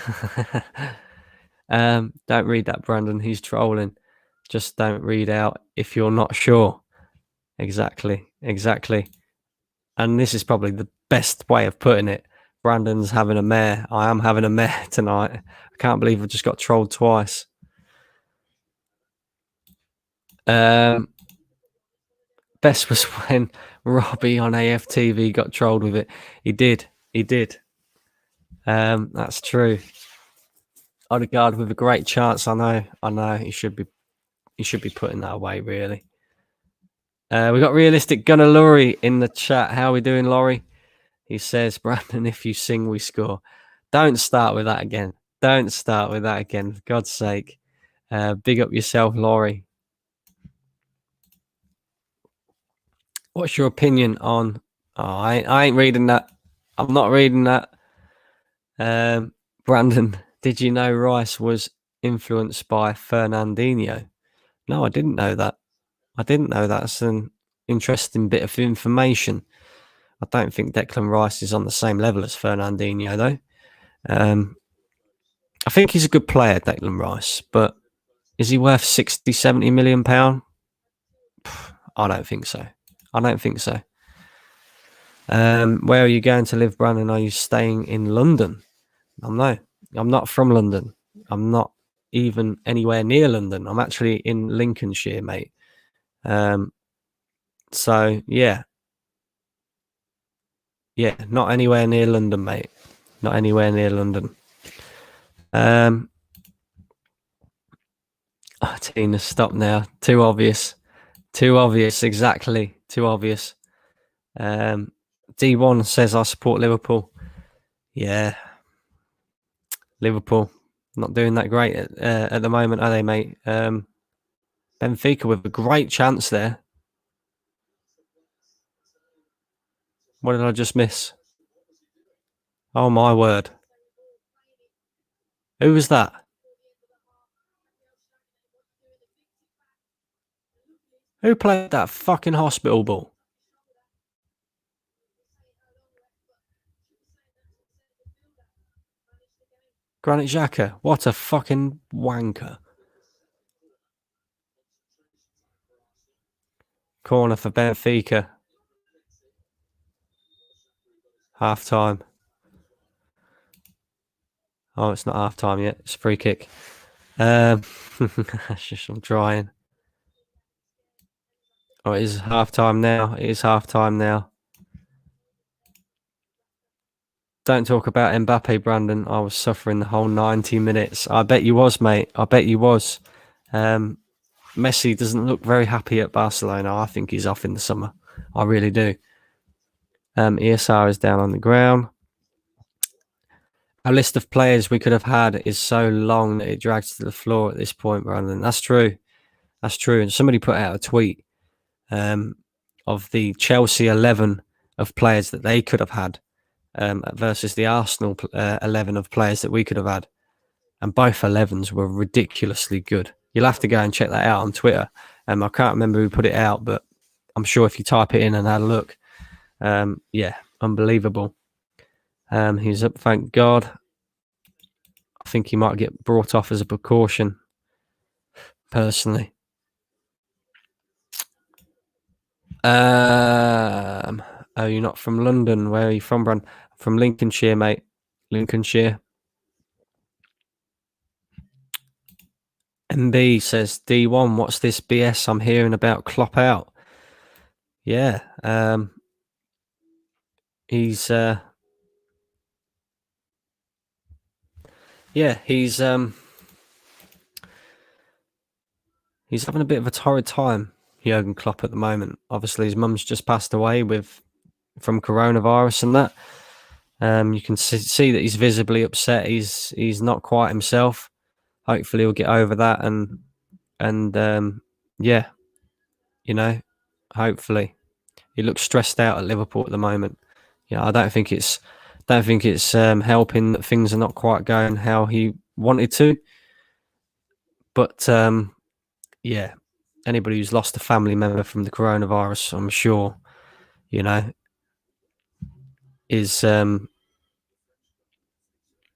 Don't read that, Brandon. He's trolling. Just don't read out if you're not sure. Exactly. And this is probably the best way of putting it. Brandon's having a mare. I am having a mare tonight. I can't believe I just got trolled twice. Best was when Robbie on AFTV got trolled with it. He did. That's true. Odegaard with a great chance. I know. He should be putting that away, really. We got Realistic Gunner Laurie in the chat. How are we doing, Laurie? He says, Brandon, if you sing, we score. Don't start with that again. For God's sake. Big up yourself, Laurie. What's your opinion on... Oh, I ain't reading that. I'm not reading that. Brandon, did you know Rice was influenced by Fernandinho? No, I didn't know that. That's an interesting bit of information. I don't think Declan Rice is on the same level as Fernandinho, though. I think he's a good player, Declan Rice, but is he worth 60, 70 million pound? I don't think so. Where are you going to live, Brandon? Are you staying in London? No, I'm not from London. I'm not even anywhere near London. I'm actually in Lincolnshire, mate. So yeah, not anywhere near London, mate. Not anywhere near London. Tina, stop now. Too obvious. Exactly. Too obvious. D1 says I support Liverpool. Yeah. Liverpool not doing that great at the moment, are they, mate? Benfica with a great chance there. What did I just miss? Oh my word. Who was that? Who played that fucking hospital ball? Granit Xhaka. What a fucking wanker. Corner for Benfica. Half time. Oh, it's not half time yet. It's a free kick. I'm trying. Oh, it is half time now. It is half time now. Don't talk about Mbappe, Brandon. I was suffering the whole 90 minutes. I bet you was, mate. I bet you was. Messi doesn't look very happy at Barcelona. I think he's off in the summer. I really do. ESR is down on the ground. A list of players we could have had is so long that it drags to the floor at this point, Brandon. That's true. That's true. And somebody put out a tweet of the Chelsea 11 of players that they could have had versus the Arsenal 11 of players that we could have had. And both 11s were ridiculously good. You'll have to go and check that out on Twitter. I can't remember who put it out, but I'm sure if you type it in and have a look, yeah, unbelievable. He's up, thank God. I think he might get brought off as a precaution, personally. Oh, you're not from London. Where are you from, Brand? From Lincolnshire, mate. Lincolnshire. MB says, D1, what's this BS I'm hearing about Klopp out? Yeah. He's he's having a bit of a torrid time, Jurgen Klopp, at the moment. Obviously, his mum's just passed away from coronavirus and that. You can see that he's visibly upset. He's not quite himself. Hopefully, he'll get over that and yeah, you know, hopefully. He looks stressed out at Liverpool at the moment. Yeah, I don't think it's helping that things are not quite going how he wanted to. But yeah, anybody who's lost a family member from the coronavirus, I'm sure, is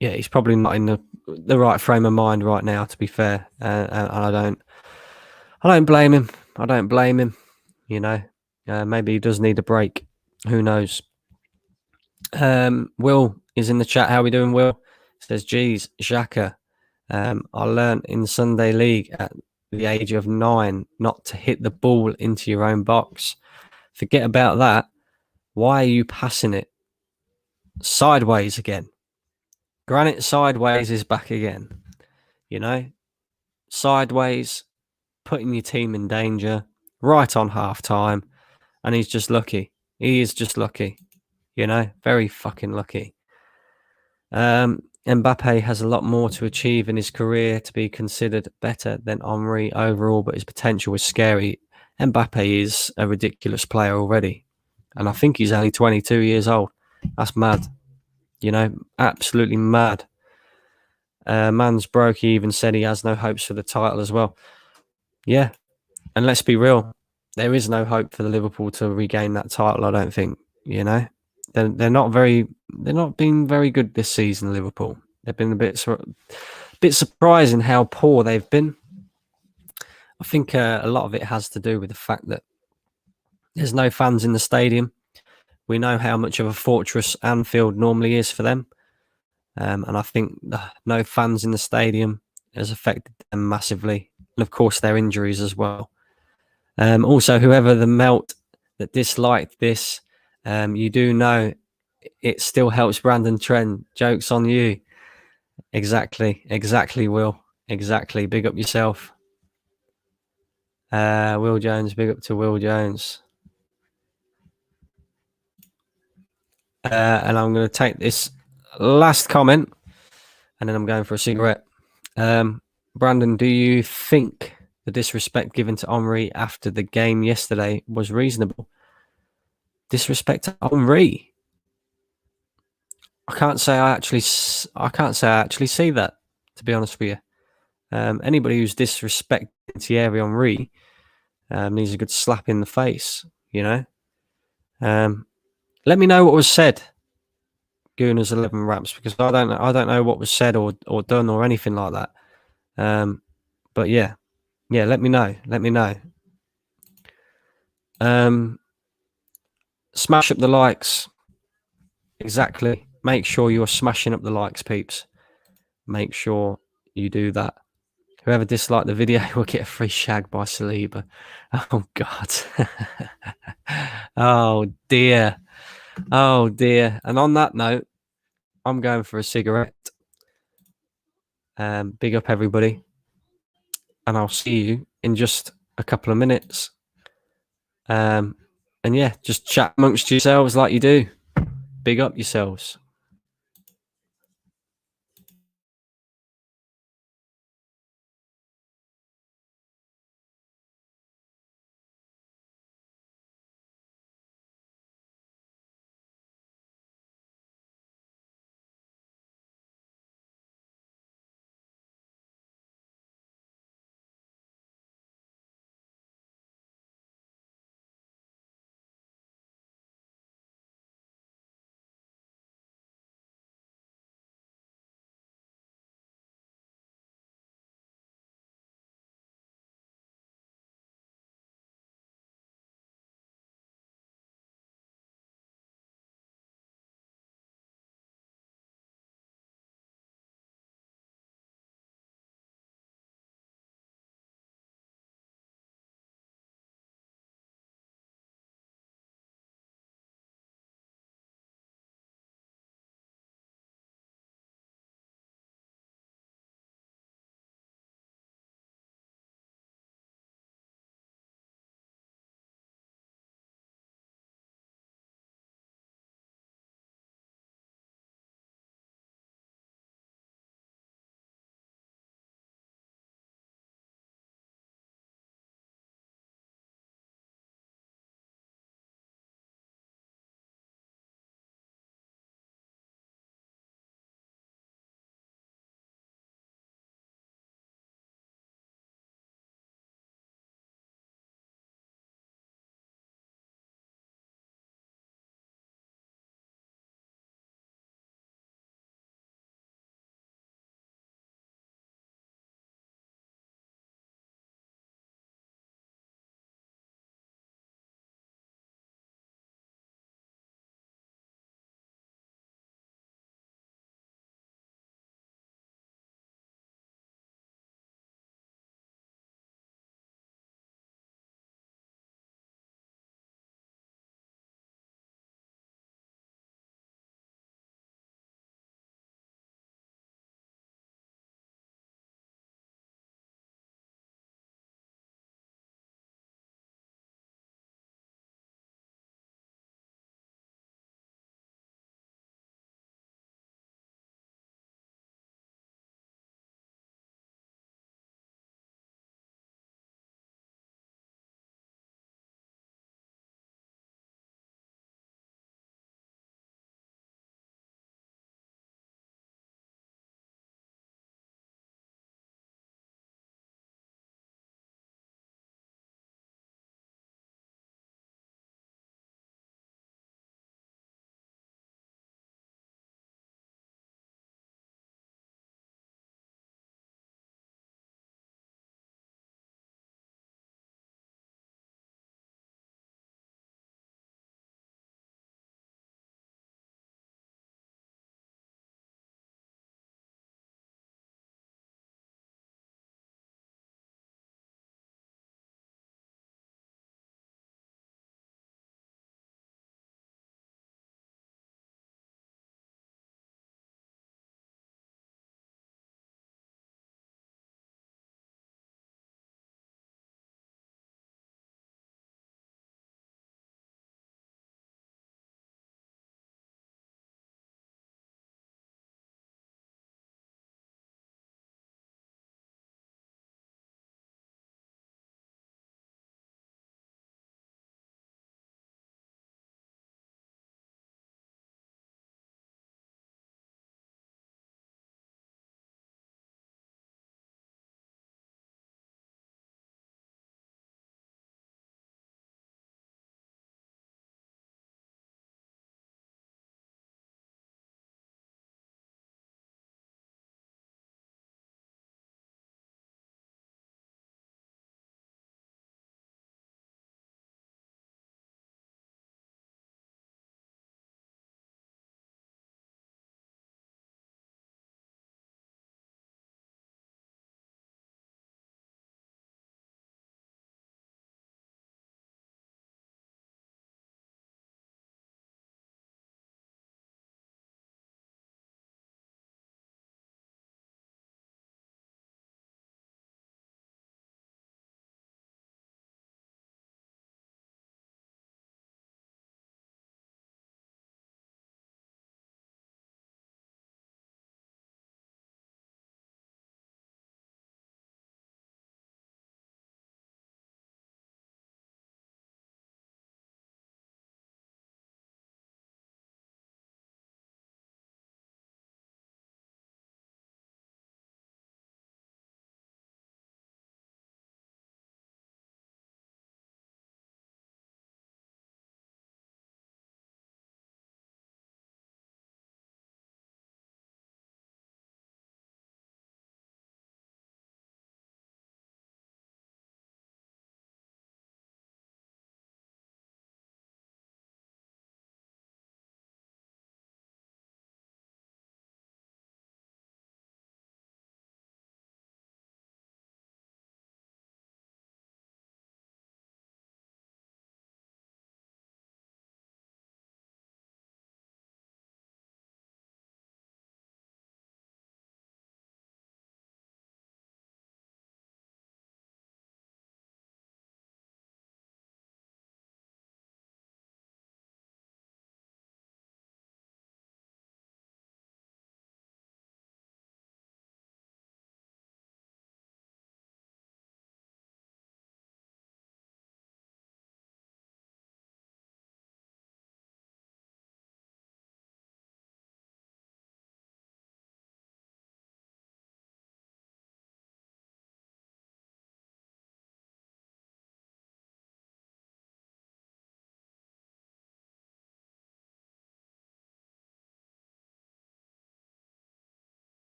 yeah, he's probably not in the right frame of mind right now, to be fair. And I don't blame him. I don't blame him. Maybe he does need a break. Who knows? Will is in the chat. How are we doing, Will? Says, geez, Xhaka. I learned in Sunday League at the age of 9 not to hit the ball into your own box. Forget about that. Why are you passing it sideways again? Granite sideways is back again. Sideways, putting your team in danger right on half time. And he's just lucky. He is just lucky. Very fucking lucky. Mbappe has a lot more to achieve in his career to be considered better than Henry overall, but his potential is scary. Mbappe is a ridiculous player already. And I think he's only 22 years old. That's mad. Absolutely mad. Man's broke. He even said he has no hopes for the title as well. Yeah. And let's be real. There is no hope for the Liverpool to regain that title, I don't think. They're not being very good this season, Liverpool. They've been a bit surprising how poor they've been. I think a lot of it has to do with the fact that there's no fans in the stadium. We know how much of a fortress Anfield normally is for them. And I think no fans in the stadium has affected them massively. And of course, their injuries as well. Also, whoever the melt that disliked this, you do know it still helps Brandon Trent. Joke's on you. Exactly, Will. Exactly. Big up yourself. Will Jones, big up to Will Jones. And I'm going to take this last comment and then I'm going for a cigarette. Brandon, do you think the disrespect given to Henry after the game yesterday was reasonable? disrespect Henri. I can't say I actually see that, to be honest with you. Anybody who's disrespecting Thierry Henry needs a good slap in the face, you know. Let me know what was said, Gooners 11 Raps, because I don't know what was said or done or anything like that. But yeah, let me know. Smash up the likes. Exactly. Make sure you're smashing up the likes, peeps. Make sure you do that. Whoever disliked the video will get a free shag by Saliba. Oh, God. Oh, dear. Oh, dear. And on that note, I'm going for a cigarette. Big up, everybody. And I'll see you in just a couple of minutes. And yeah, just chat amongst yourselves like you do. Big up yourselves.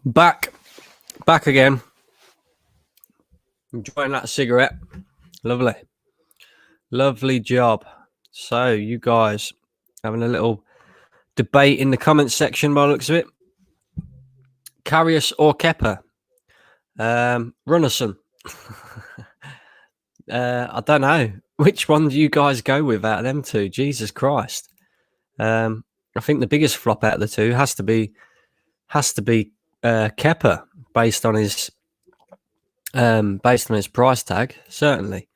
Back again. Enjoying that cigarette. Lovely job. So you guys having a little debate in the comments section by the looks of it. Karius or Kepa? Runnison. I don't know. Which one do you guys go with out of them two? Jesus Christ. I think the biggest flop out of the two has to be Kepa based on his price tag, certainly.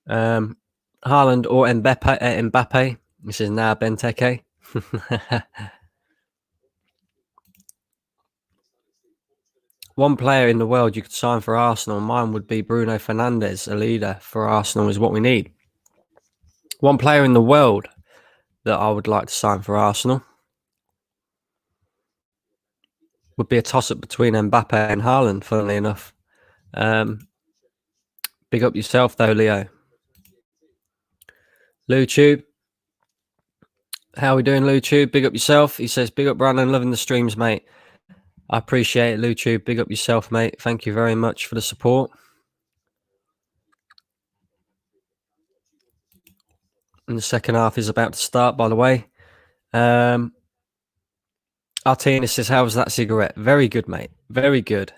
Haaland or Mbappe. This is now Benteke. One player in the world you could sign for Arsenal. Mine would be Bruno Fernandes. A leader for Arsenal is what we need. One player in the world that I would like to sign for Arsenal would be a toss-up between Mbappe and Haaland, funnily enough. Big up yourself, though, Leo. LouTube. How we doing, LouTube? Big up yourself. He says, big up, Brandon. Loving the streams, mate. I appreciate it, LouTube. Big up yourself, mate. Thank you very much for the support. And the second half is about to start, by the way. Artina says, how was that cigarette? Very good, mate. Very good.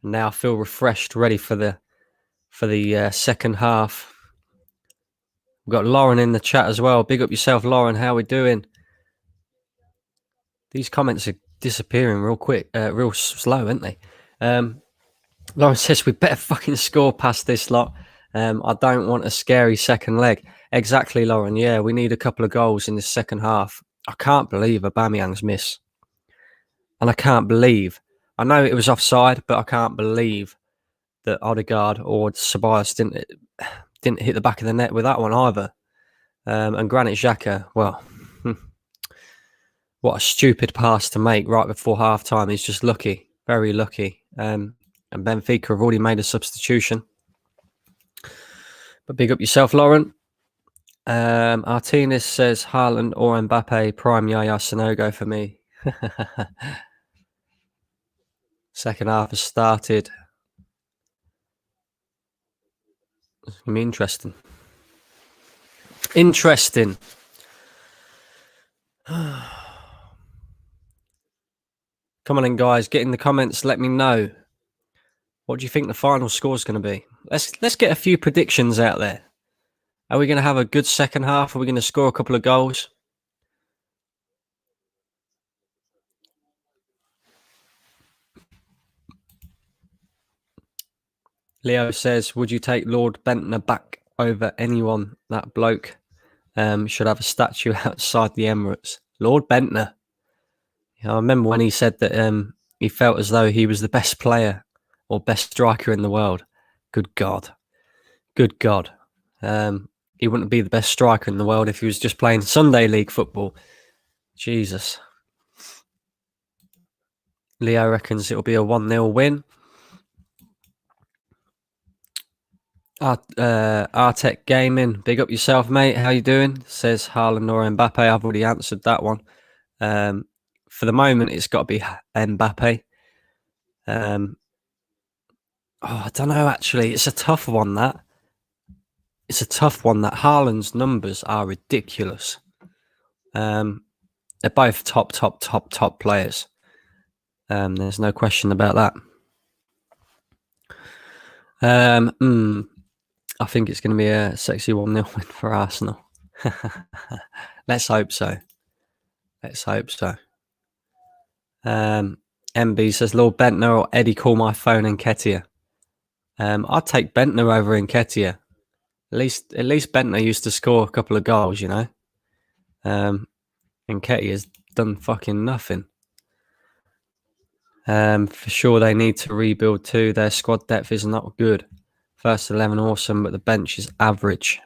Now I feel refreshed, ready for the second half. We've got Lauren in the chat as well. Big up yourself, Lauren. How we doing? These comments are disappearing real quick, real slow, aren't they? Lauren says, we better fucking score past this lot. I don't want a scary second leg. Exactly, Lauren. Yeah, we need a couple of goals in the second half. I can't believe Aubameyang's miss. And I can't believe, I know it was offside, but I can't believe that Odegaard or Ceballos didn't hit the back of the net with that one either. And Granit Xhaka, well, what a stupid pass to make right before half-time. He's just lucky, very lucky. And Benfica have already made a substitution. But big up yourself, Lauren. Artinis says Haaland or Mbappe, prime Yaya Sanogo for me. Second half has started. It's going to be interesting. Interesting. Come on in, guys. Get in the comments. Let me know. What do you think the final score is going to be? Let's get a few predictions out there. Are we going to have a good second half? Are we going to score a couple of goals? Leo says, would you take Lord Bentner back over anyone? That bloke should have a statue outside the Emirates. Lord Bentner. I remember when he said that he felt as though he was the best player or best striker in the world. Good God. Good God. He wouldn't be the best striker in the world if he was just playing Sunday League football. Jesus. Leo reckons it'll be a 1-0 win. Artec Gaming, big up yourself, mate. How you doing? Says Haaland or Mbappe. I've already answered that one. For the moment, it's got to be Mbappe. I don't know, actually. It's a tough one, that. It's a tough one, that. Haaland's numbers are ridiculous. They're both top players. There's no question about that. I think it's going to be a sexy 1-0 win for Arsenal. Let's hope so. Let's hope so. MB says, Lord Bentner or Eddie, call my phone Nketiah. I'd take Bentner over Nketiah. At least Bentner used to score a couple of goals, you know. Nketiah has done fucking nothing. For sure, they need to rebuild too. Their squad depth is not good. First 11 awesome, but the bench is average.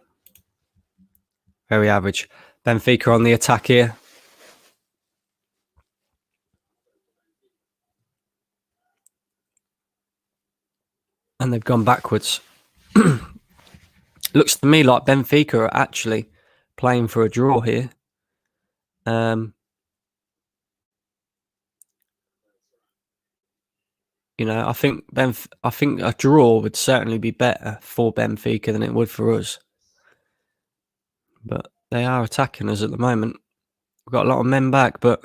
Very average. Benfica on the attack here. And they've gone backwards. Looks to me like Benfica are actually playing for a draw here. I think a draw would certainly be better for Benfica than it would for us. But they are attacking us at the moment. We've got a lot of men back, but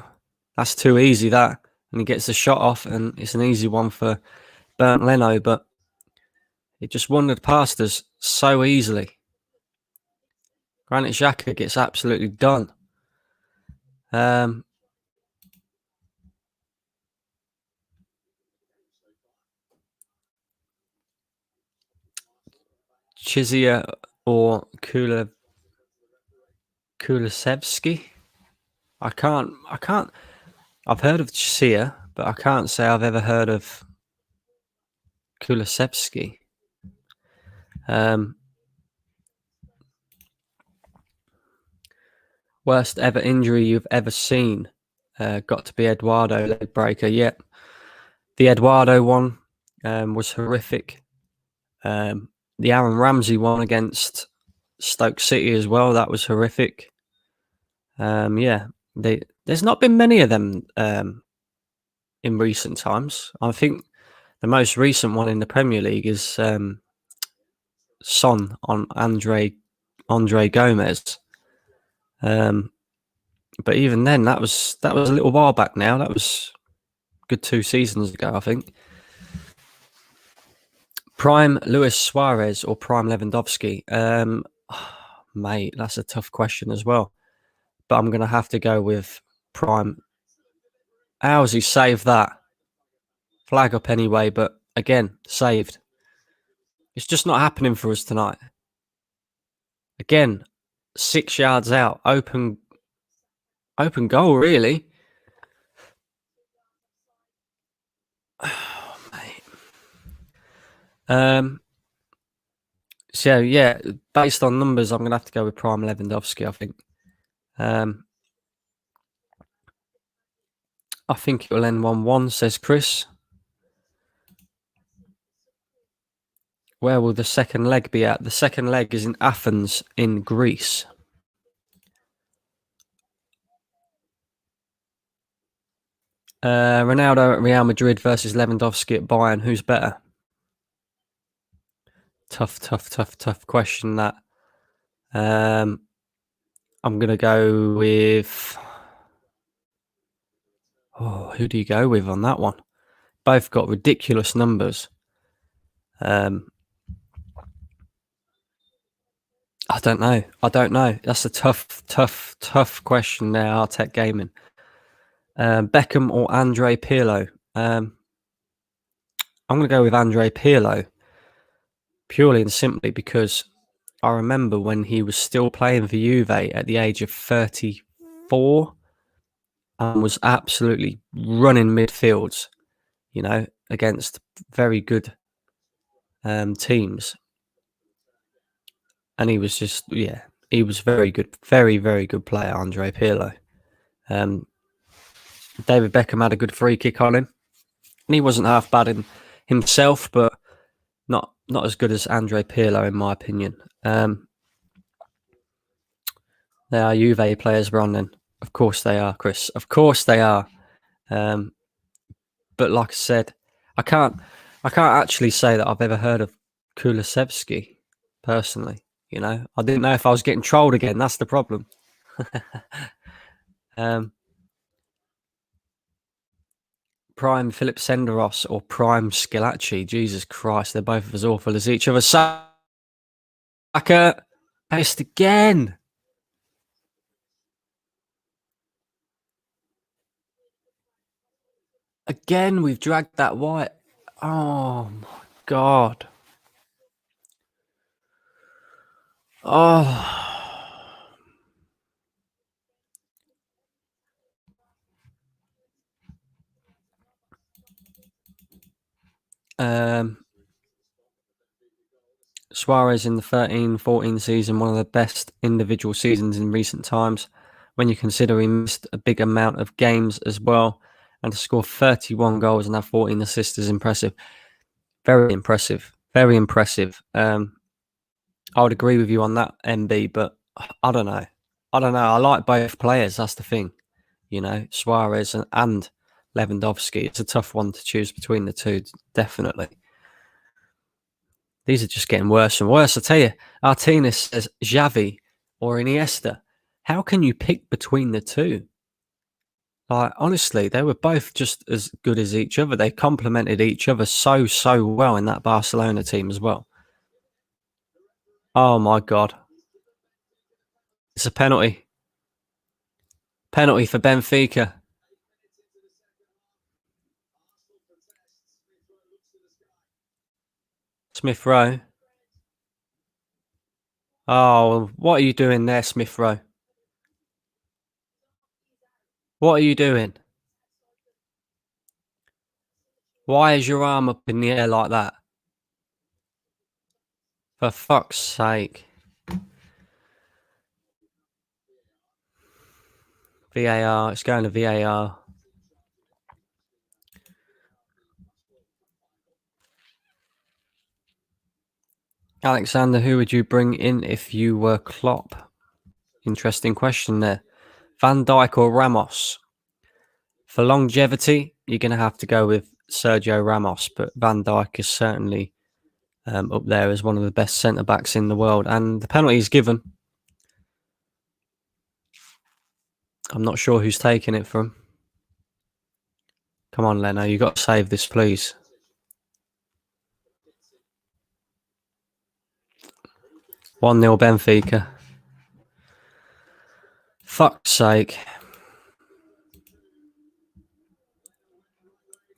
that's too easy, that. And he gets the shot off, and it's an easy one for Bernd Leno, but it just wandered past us so easily. Granit Xhaka gets absolutely done. Chizia or Kulusevski. I can't. I've heard of Chizia, but I can't say I've ever heard of Kulusevski. Worst ever injury you've ever seen? Got to be Eduardo leg breaker. Yep. The Eduardo one was horrific. The Aaron Ramsey one against Stoke City as well, that was horrific. There's not been many of them in recent times. I think the most recent one in the Premier League is Son on Andre Gomez. But even then, that was a little while back now. That was a good 2 seasons ago, I think. Prime Luis Suarez or prime Lewandowski? Mate, that's a tough question as well. But I'm going to have to go with prime. How's he saved that? Flag up anyway, but again, saved. It's just not happening for us tonight. Again, 6 yards out, open goal, really. Oh, mate. So yeah, based on numbers, I'm gonna have to go with prime Lewandowski. I think. I think it will end 1-1, says Chris. Where will the second leg be at? The second leg is in Athens, in Greece. Ronaldo at Real Madrid versus Lewandowski at Bayern. Who's better? Tough question, that. I'm going to go with... Oh, who do you go with on that one? Both got ridiculous numbers. I don't know. That's a tough question there, Artec Gaming. Beckham or Andre Pirlo? I'm going to go with Andre Pirlo. Purely and simply because I remember when he was still playing for Juve at the age of 34 and was absolutely running midfields, against very good teams. And he was just, he was very good, very, very good player, Andre Pirlo. David Beckham had a good free kick on him. And he wasn't half bad in himself, but not as good as Andre Pirlo, in my opinion. They are Juve players, Brandon. Of course they are, Chris. Of course they are. But like I said, I can't actually say that I've ever heard of Kulusevski personally. I didn't know if I was getting trolled again. That's the problem. Prime Philip Senderos or prime Schillaci. Jesus Christ, they're both as awful as each other. Saka paced again. Again, we've dragged that white. Oh my God. Oh. Suarez in the 13-14 season, one of the best individual seasons in recent times, when you consider he missed a big amount of games as well, and to score 31 goals and have 14 assists is impressive. Very impressive. Very impressive. I would agree with you on that, MB, but I don't know. I like both players. That's the thing. Suarez and Lewandowski. It's a tough one to choose between the two, definitely. These are just getting worse and worse. I tell you, Artinas says Xavi or Iniesta. How can you pick between the two? Like, honestly, they were both just as good as each other. They complemented each other so well in that Barcelona team as well. Oh my God. It's a penalty. Penalty for Benfica. Smith Rowe. Oh, what are you doing there, Smith Rowe? What are you doing? Why is your arm up in the air like that? For fuck's sake. VAR. It's going to VAR. Alexander, who would you bring in if you were Klopp? Interesting question there. Van Dijk or Ramos? For longevity, you're going to have to go with Sergio Ramos, but Van Dijk is certainly up there as one of the best centre-backs in the world. And the penalty is given. I'm not sure who's taking it from. Come on, Leno, you got to save this, please. One 0 Benfica. Fuck's sake.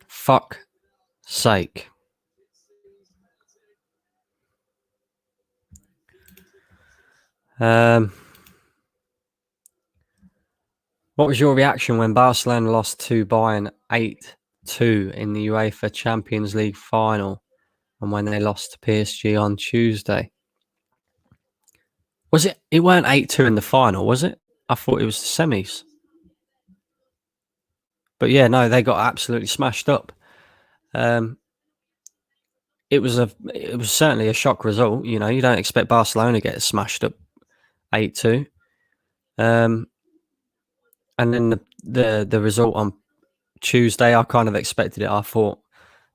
Fuck sake. What was your reaction when Barcelona lost to Bayern 8-2 in the UEFA Champions League final and when they lost to PSG on Tuesday? Was it? It weren't 8-2 in the final, was it? I thought it was the semis. But yeah, no, they got absolutely smashed up. It was certainly a shock result. You know, you don't expect Barcelona to get smashed up 8-2. And then the result on Tuesday, I kind of expected it. I thought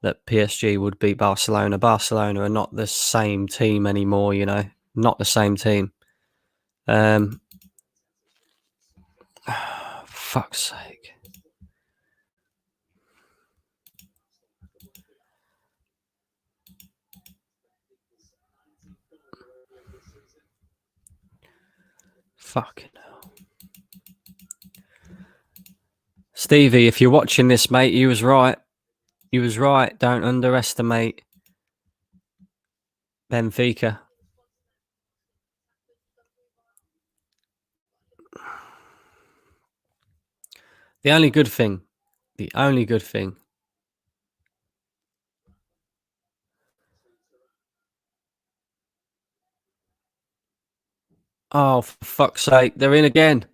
that PSG would beat Barcelona. Barcelona are not the same team anymore, you know, not the same team. Fuck's sake. Fucking hell. Stevie, if you're watching this, mate, you was right. You was right. Don't underestimate Benfica. The only good thing. Oh, for fuck's sake. They're in again.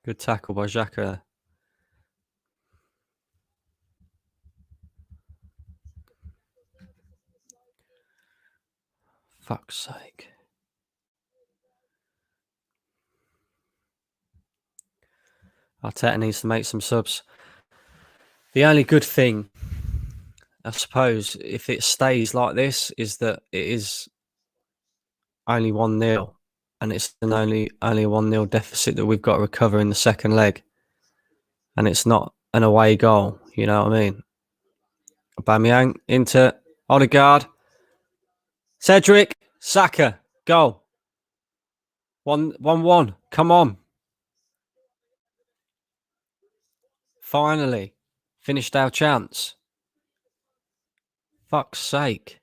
Good tackle by Xhaka. Fuck's sake. Arteta needs to make some subs. The only good thing, I suppose, if it stays like this, is that it is only 1-0. And it's only a 1-0 deficit that we've got to recover in the second leg. And it's not an away goal, you know what I mean? Aubameyang into Odegaard. Cedric, Saka, goal. 1-1. Come on. Finally. Finished our chance. Fuck's sake.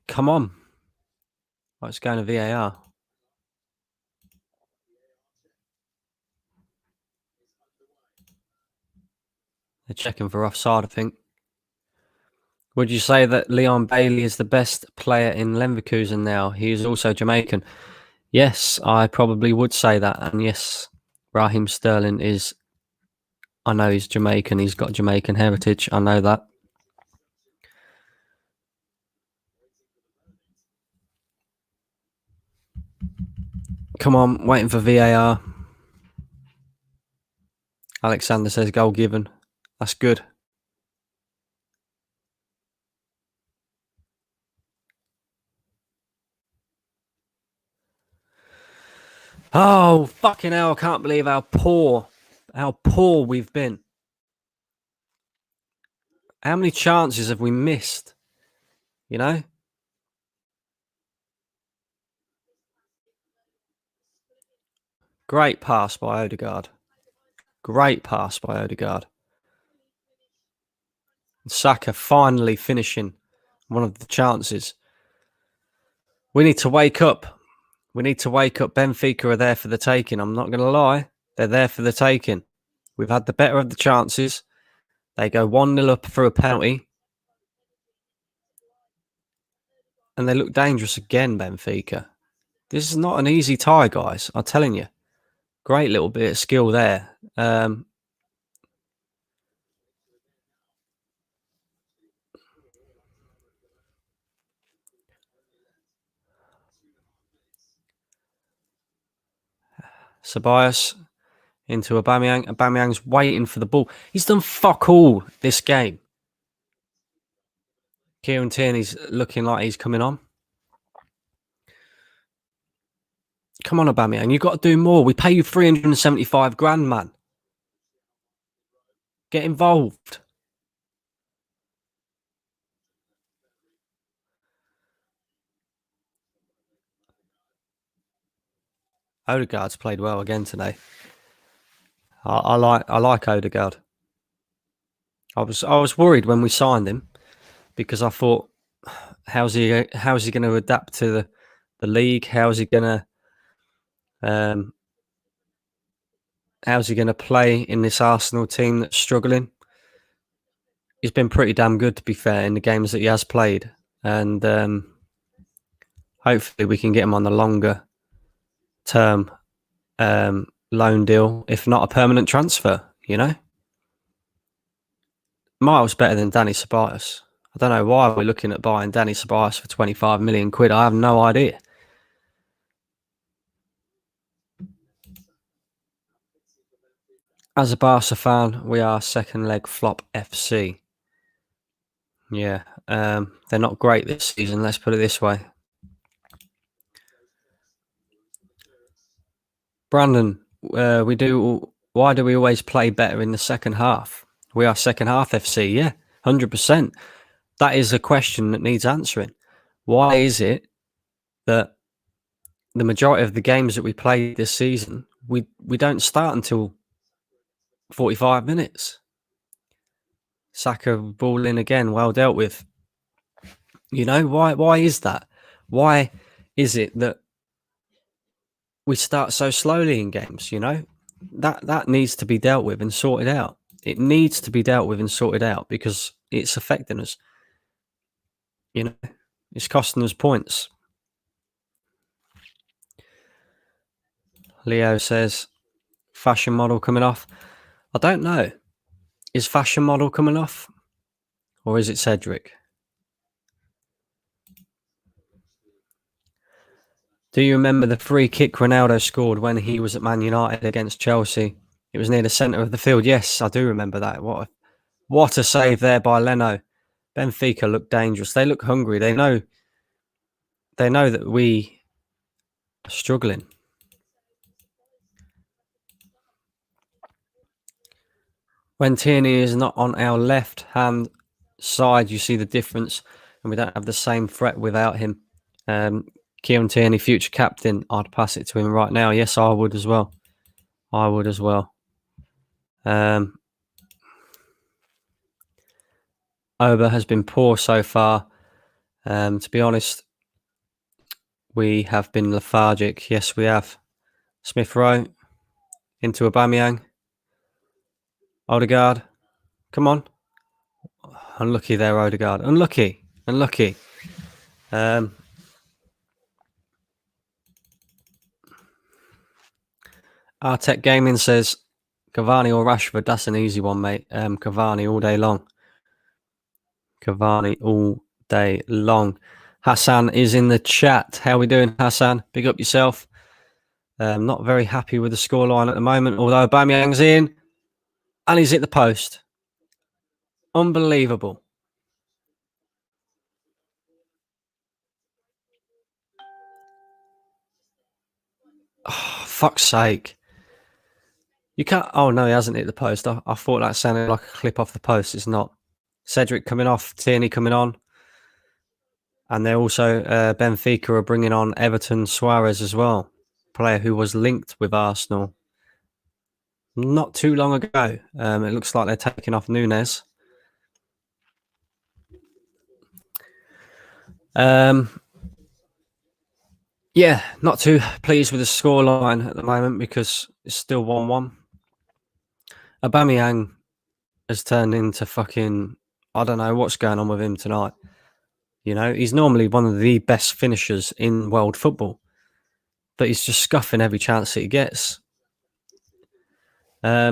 Come on. Oh, it's going to VAR. They're checking for offside, I think. Would you say that Leon Bailey is the best player in Leverkusen now? He is also Jamaican. Yes, I probably would say that. And yes, Raheem Sterling is... I know he's Jamaican. He's got Jamaican heritage. I know that. Come on, waiting for VAR. Alexander says goal given. That's good. Oh, fucking hell. I can't believe how poor we've been. How many chances have we missed? You know? Great pass by Odegaard. Saka finally finishing one of the chances. We need to wake up. Benfica are there for the taking. I'm not going to lie. They're there for the taking. We've had the better of the chances. They go 1-0 up for a penalty. And they look dangerous again, Benfica. This is not an easy tie, guys. I'm telling you. Great little bit of skill there. Ceballos into Aubameyang. Aubameyang's waiting for the ball. He's done fuck all this game. Kieran Tierney's looking like he's coming on. Come on, Aubameyang. You've got to do more. We pay you 375 grand, man. Get involved. Odegaard's played well again today. I like Odegaard. I was worried when we signed him because I thought, how's he going to adapt to the league? How's he going to play in this Arsenal team that's struggling? He's been pretty damn good, to be fair, in the games that he has played, and hopefully we can get him on the longer term loan deal, if not a permanent transfer. You know, miles better than Danny Ceballos. I don't know why we're looking at buying Danny Ceballos for 25 million quid. I have no idea. As a Barca fan, we are second leg flop FC. Yeah, they're not great this season. Let's put it this way. Brandon, we do. Why do we always play better in the second half? We are second half FC. Yeah, 100%. That is a question that needs answering. Why is it that the majority of the games that we play this season, we don't start until 45 minutes? Saka ball in again, well dealt with. You know, why is that? Why is it that we start so slowly in games? You know, that needs to be dealt with and sorted out. It needs to be dealt with and sorted out because it's affecting us. You know, it's costing us points. Leo says, fashion model coming off. I don't know. Is fashion model coming off? Or is it Cedric? Do you remember the free kick Ronaldo scored when he was at Man United against Chelsea? It was near the centre of the field. Yes, I do remember that. What a save there by Leno. Benfica look dangerous. They look hungry. They know that we are struggling. When Tierney is not on our left-hand side, you see the difference, and we don't have the same threat without him. Kieran Tierney, future captain, I'd pass it to him right now. Yes, I would as well. Oba has been poor so far. To be honest, we have been lethargic. Yes, we have. Smith Rowe into Aubameyang. Odegaard, come on. Unlucky there, Odegaard. Unlucky. Artec Gaming says Cavani or Rashford. That's an easy one, mate. Cavani all day long. Hassan is in the chat. How we doing, Hassan? Big up yourself. Not very happy with the scoreline at the moment, although Aubameyang's in and he's hit the post. Unbelievable. Oh, fuck's sake. You can't. Oh, no, he hasn't hit the post. I thought that sounded like a clip off the post. It's not. Cedric coming off, Tierney coming on. And they're also, Benfica are bringing on Everton Suarez as well, player who was linked with Arsenal not too long ago. It looks like they're taking off Nunes. Yeah, not too pleased with the scoreline at the moment because it's still 1-1. Aubameyang has turned into fucking... I don't know what's going on with him tonight. You know, he's normally one of the best finishers in world football, but he's just scuffing every chance that he gets. Are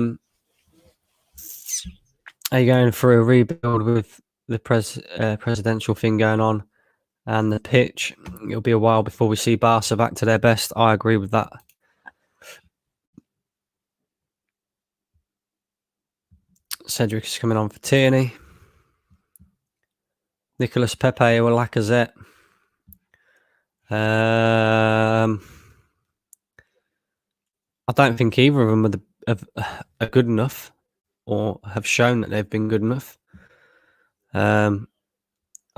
you going for a rebuild with the presidential thing going on and the pitch? It'll be a while before we see Barca back to their best. I agree with that. Cedric is coming on for Tierney. Nicolas Pepe or Lacazette. I don't think either of them are good enough or have shown that they've been good enough. I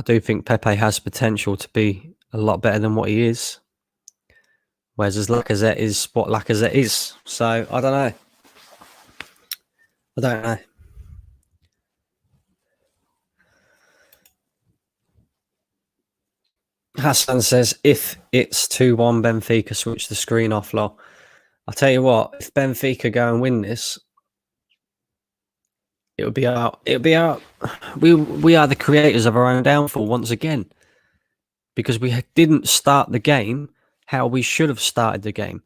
do think Pepe has potential to be a lot better than what he is. Whereas Lacazette is what Lacazette is. So, I don't know. Hassan says, if it's 2-1 Benfica, switch the screen off, lol. I'll tell you what, if Benfica go and win this, it'll be out. We are the creators of our own downfall once again. Because we didn't start the game how we should have started the game.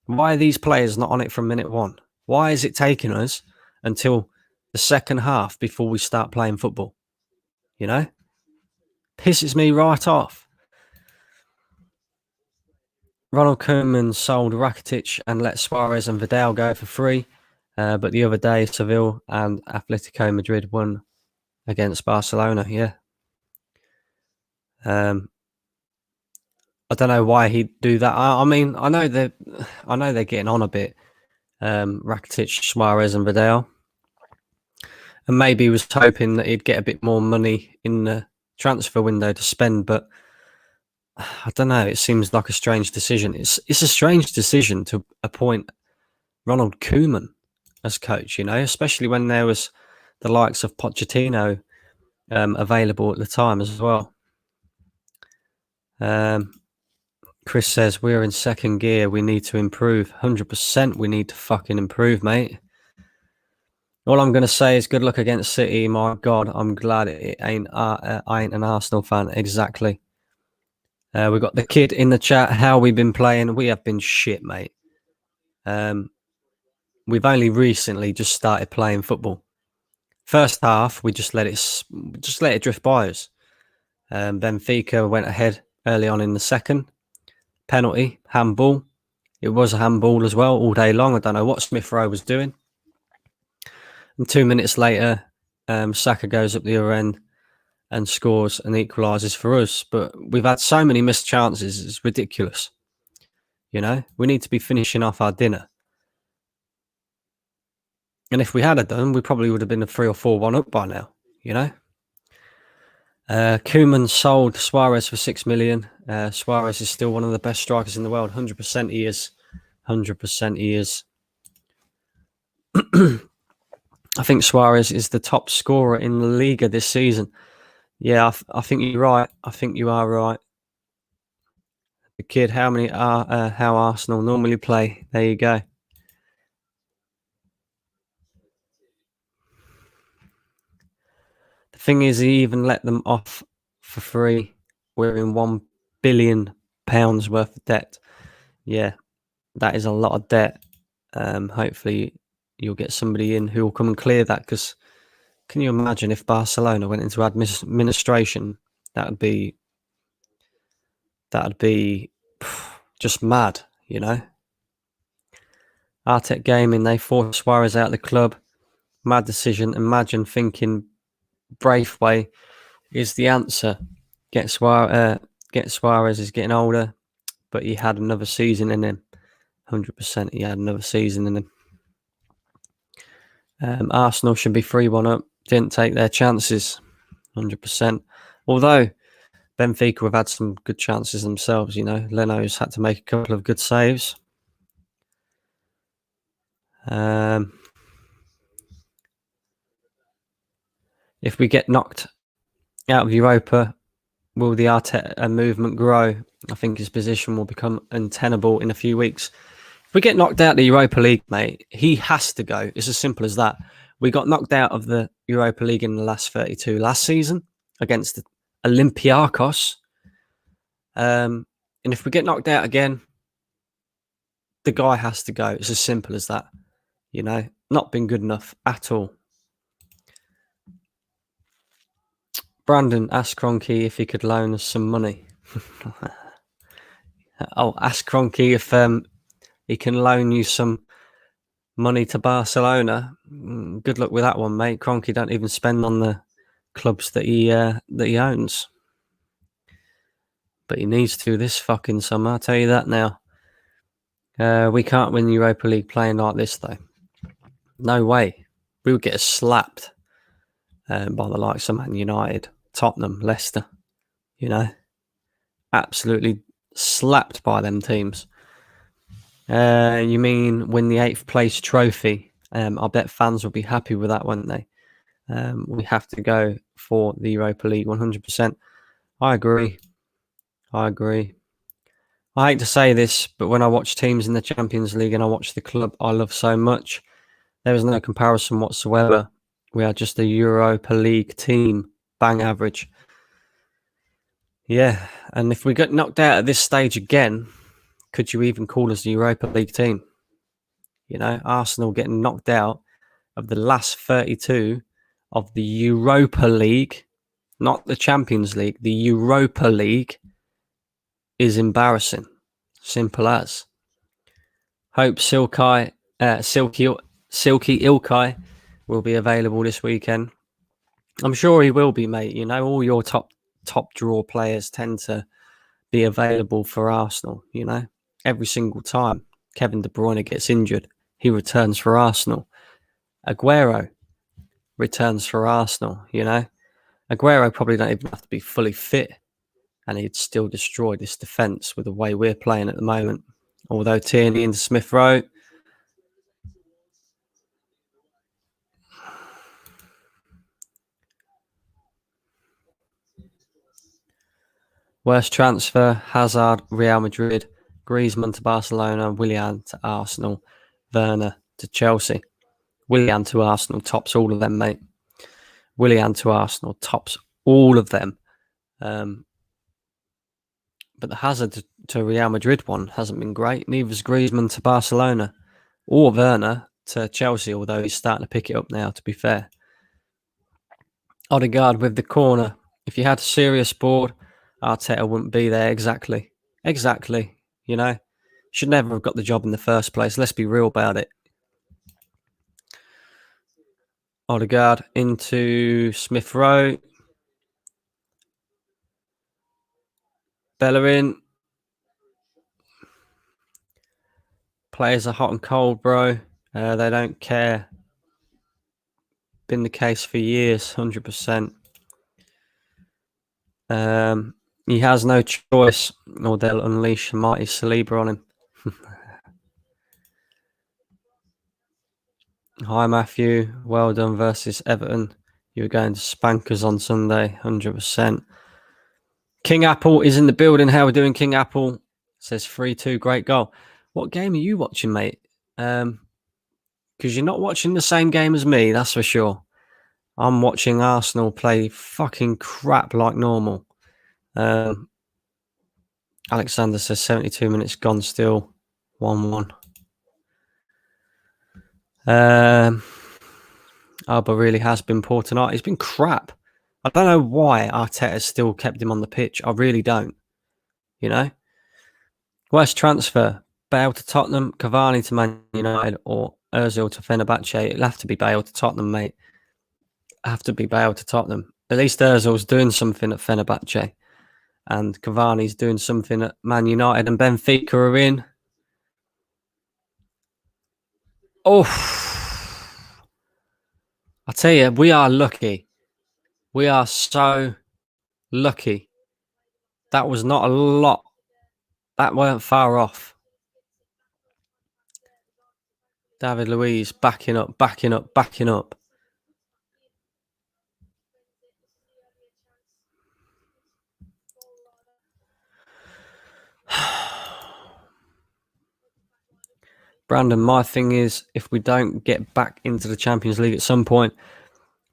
Why are these players not on it from minute one? Why is it taking us until the second half before we start playing football? You know? Pisses me right off. Ronald Koeman sold Rakitic and let Suarez and Vidal go for free. But the other day, Seville and Atletico Madrid won against Barcelona. Yeah. I don't know why he'd do that. I mean, I know they're getting on a bit. Rakitic, Suarez, and Vidal, and maybe he was hoping that he'd get a bit more money in the transfer window to spend. But I don't know. It seems like a strange decision. It's a strange decision to appoint Ronald Koeman as coach. You know, especially when there was the likes of Pochettino available at the time as well. Chris says, we're in second gear. We need to improve. 100% we need to fucking improve, mate. All I'm going to say is good luck against City. My God, I'm glad I ain't an Arsenal fan. Exactly. We've got the kid in the chat. How we been playing? We have been shit, mate. We've only recently just started playing football. First half, we just let it drift by us. Benfica went ahead early on in the second. Penalty, handball. It was a handball as well all day long. I don't know what Smith Rowe was doing. And 2 minutes later, Saka goes up the other end and scores and equalises for us. But we've had so many missed chances. It's ridiculous. You know, we need to be finishing off our dinner. And if we had done, we probably would have been a 3 or 4-1 up by now, you know. Koeman sold Suarez for 6 million. Suarez is still one of the best strikers in the world. 100% he is. 100% he is. I think Suarez is the top scorer in La Liga this season. Yeah, I think you're right. I think you are right. The kid, how Arsenal normally play. There you go. The thing is, he even let them off for free. We're in £1 billion worth of debt. Yeah, that is a lot of debt. Hopefully, you'll get somebody in who will come and clear that. Because can you imagine if Barcelona went into administration? That'd be just mad, you know. Arteta Gaming, they forced Suarez out of the club. Mad decision. Imagine thinking Braithwaite is the answer. Get Suarez is getting older, but he had another season in him. 100% he had another season in him. Arsenal should be 3-1 up. Didn't take their chances. 100%. Although Benfica have had some good chances themselves, you know. Leno's had to make a couple of good saves. If we get knocked out of Europa, will the Arteta movement grow? I think his position will become untenable in a few weeks. If we get knocked out of the Europa League, mate, he has to go. It's as simple as that. We got knocked out of the Europa League in the last 32 last season against Olympiacos. And if we get knocked out again, the guy has to go. It's as simple as that. You know, not been good enough at all. Brandon asked Kroenke if he could loan us some money. Ask Kroenke if he can loan you some money to Barcelona. Good luck with that one, mate. Kroenke don't even spend on the clubs that he owns, but he needs to this fucking summer. I'll tell you that now. We can't win the Europa League playing like this, though. No way. We would get slapped by the likes of Man United, Tottenham, Leicester. You know, absolutely slapped by them teams. You mean win the 8th place trophy? I bet fans will be happy with that, won't they? We have to go for the Europa League 100%. I agree. I hate to say this, but when I watch teams in the Champions League and I watch the club I love so much, there is no comparison whatsoever. We are just a Europa League team. Bang average. Yeah, and if we get knocked out at this stage again, could you even call us the Europa League team? You know, Arsenal getting knocked out of the last 32 of the Europa League, not the Champions League, the Europa League is embarrassing. Simple as. Hope Silky Ilkay will be available this weekend. I'm sure he will be, mate. You know, all your top draw players tend to be available for Arsenal, you know, every single time Kevin De Bruyne gets injured, he returns for Arsenal. Aguero returns for Arsenal, you know. Aguero probably don't even have to be fully fit and he'd still destroy this defence with the way we're playing at the moment. Although Tierney and Smith Rowe, worst transfer, Hazard, Real Madrid, Griezmann to Barcelona, Willian to Arsenal, Werner to Chelsea. Willian to Arsenal tops all of them, mate. Willian to Arsenal tops all of them. But the Hazard to Real Madrid one hasn't been great. Neither's Griezmann to Barcelona or Werner to Chelsea, although he's starting to pick it up now, to be fair. Odegaard with the corner. If you had a serious board, Arteta wouldn't be there. Exactly. You know, should never have got the job in the first place. Let's be real about it. Odegaard into Smith Rowe. Bellerin. Players are hot and cold, bro. They don't care. Been the case for years, 100%. He has no choice, or they'll unleash mighty Saliba on him. Hi, Matthew. Well done versus Everton. You're going to spank us on Sunday, 100%. King Apple is in the building. How are we doing, King Apple? Says 3-2, great goal. What game are you watching, mate? Because you're not watching the same game as me, that's for sure. I'm watching Arsenal play fucking crap like normal. Alexander says 72 minutes gone still. 1-1. Alba really has been poor tonight. He's been crap. I don't know why Arteta's still kept him on the pitch. I really don't. You know? Worst transfer. Bale to Tottenham, Cavani to Man United, or Ozil to Fenerbahce. It'll have to be Bale to Tottenham, mate. Have to be Bale to Tottenham. At least Ozil's doing something at Fenerbahce, and Cavani's doing something at Man United, and Benfica are in. Oh, I tell you, we are lucky. We are so lucky. That was not a lot. That weren't far off. David Luiz backing up. Brandon, my thing is, if we don't get back into the Champions League at some point,